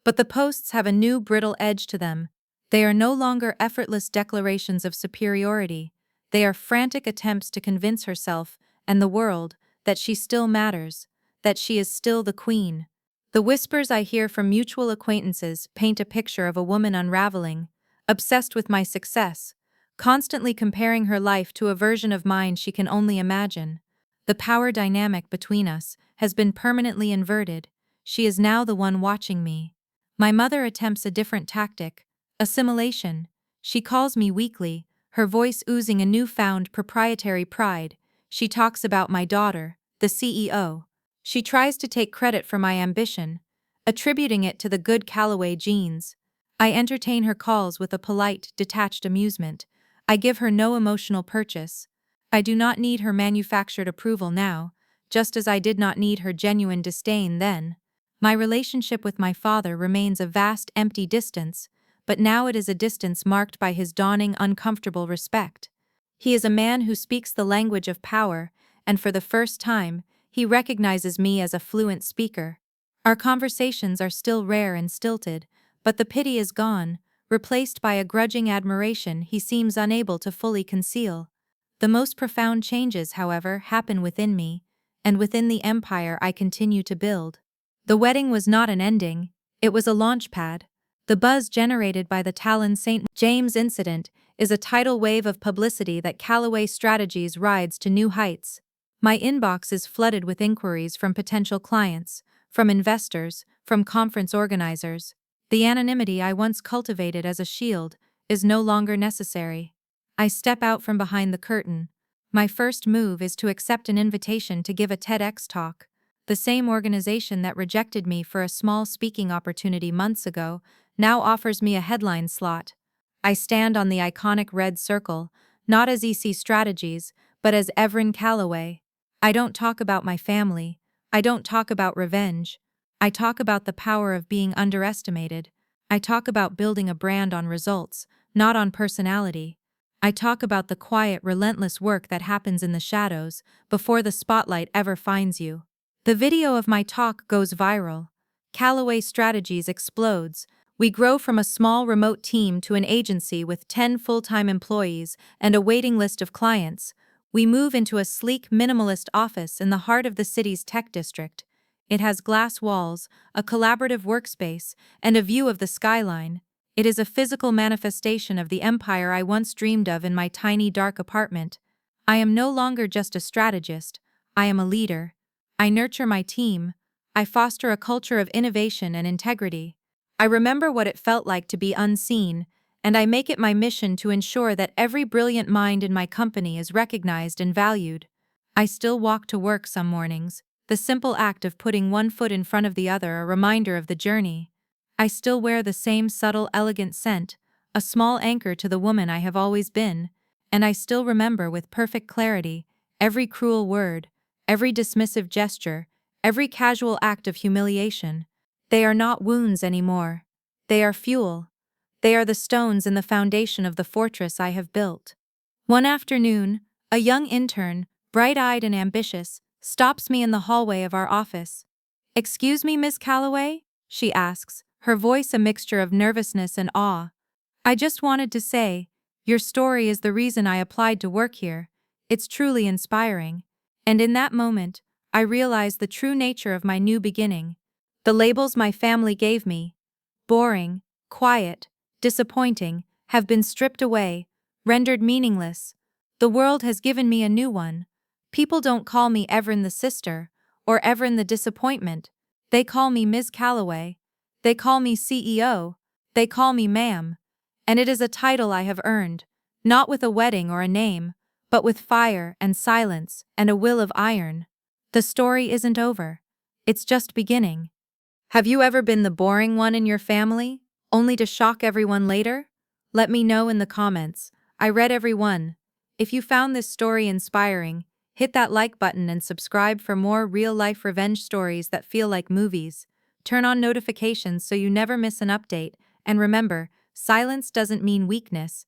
But the posts have a new, brittle edge to them. They are no longer effortless declarations of superiority. They are frantic attempts to convince herself and the world that she still matters, that she is still the queen. The whispers I hear from mutual acquaintances paint a picture of a woman unraveling, obsessed with my success, constantly comparing her life to a version of mine she can only imagine. The power dynamic between us has been permanently inverted. She is now the one watching me. My mother attempts a different tactic, assimilation. She calls me weakly, her voice oozing a newfound proprietary pride. She talks about my daughter, the CEO. She tries to take credit for my ambition, attributing it to the good Calloway genes. I entertain her calls with a polite, detached amusement. I give her no emotional purchase. I do not need her manufactured approval now, just as I did not need her genuine disdain then. My relationship with my father remains a vast, empty distance, but now it is a distance marked by his dawning, uncomfortable respect. He is a man who speaks the language of power, and for the first time, he recognizes me as a fluent speaker. Our conversations are still rare and stilted, but the pity is gone, replaced by a grudging admiration he seems unable to fully conceal. The most profound changes, however, happen within me, and within the empire I continue to build. The wedding was not an ending, it was a launchpad. The buzz generated by the Talon St. James incident is a tidal wave of publicity that Calloway Strategies rides to new heights. My inbox is flooded with inquiries from potential clients, from investors, from conference organizers. The anonymity I once cultivated as a shield is no longer necessary. I step out from behind the curtain. My first move is to accept an invitation to give a TEDx talk. The same organization that rejected me for a small speaking opportunity months ago now offers me a headline slot. I stand on the iconic red circle, not as EC Strategies, but as Evren Calloway. I don't talk about my family. I don't talk about revenge. I talk about the power of being underestimated. I talk about building a brand on results, not on personality. I talk about the quiet, relentless work that happens in the shadows before the spotlight ever finds you. The video of my talk goes viral. Calloway Strategies explodes. We grow from a small remote team to an agency with 10 full-time employees and a waiting list of clients. We move into a sleek, minimalist office in the heart of the city's tech district. It has glass walls, a collaborative workspace, and a view of the skyline. It is a physical manifestation of the empire I once dreamed of in my tiny, dark apartment. I am no longer just a strategist. I am a leader. I nurture my team. I foster a culture of innovation and integrity. I remember what it felt like to be unseen, and I make it my mission to ensure that every brilliant mind in my company is recognized and valued. I still walk to work some mornings, the simple act of putting one foot in front of the other a reminder of the journey. I still wear the same subtle, elegant scent, a small anchor to the woman I have always been, and I still remember with perfect clarity every cruel word, every dismissive gesture, every casual act of humiliation. They are not wounds anymore. They are fuel. They are the stones in the foundation of the fortress I have built. One afternoon, a young intern, bright-eyed and ambitious, stops me in the hallway of our office. "Excuse me, Miss Calloway?" she asks, her voice a mixture of nervousness and awe. "I just wanted to say, your story is the reason I applied to work here. It's truly inspiring." And in that moment, I realized the true nature of my new beginning. The labels my family gave me, boring, quiet, disappointing, have been stripped away, rendered meaningless. The world has given me a new one. People don't call me Everin the sister, or Everin the disappointment. They call me Ms. Calloway. They call me CEO. They call me ma'am. And it is a title I have earned, not with a wedding or a name, but with fire and silence and a will of iron. The story isn't over. It's just beginning. Have you ever been the boring one in your family, only to shock everyone later? Let me know in the comments. I read every one. If you found this story inspiring, hit that like button and subscribe for more real-life revenge stories that feel like movies. Turn on notifications so you never miss an update, and remember, silence doesn't mean weakness,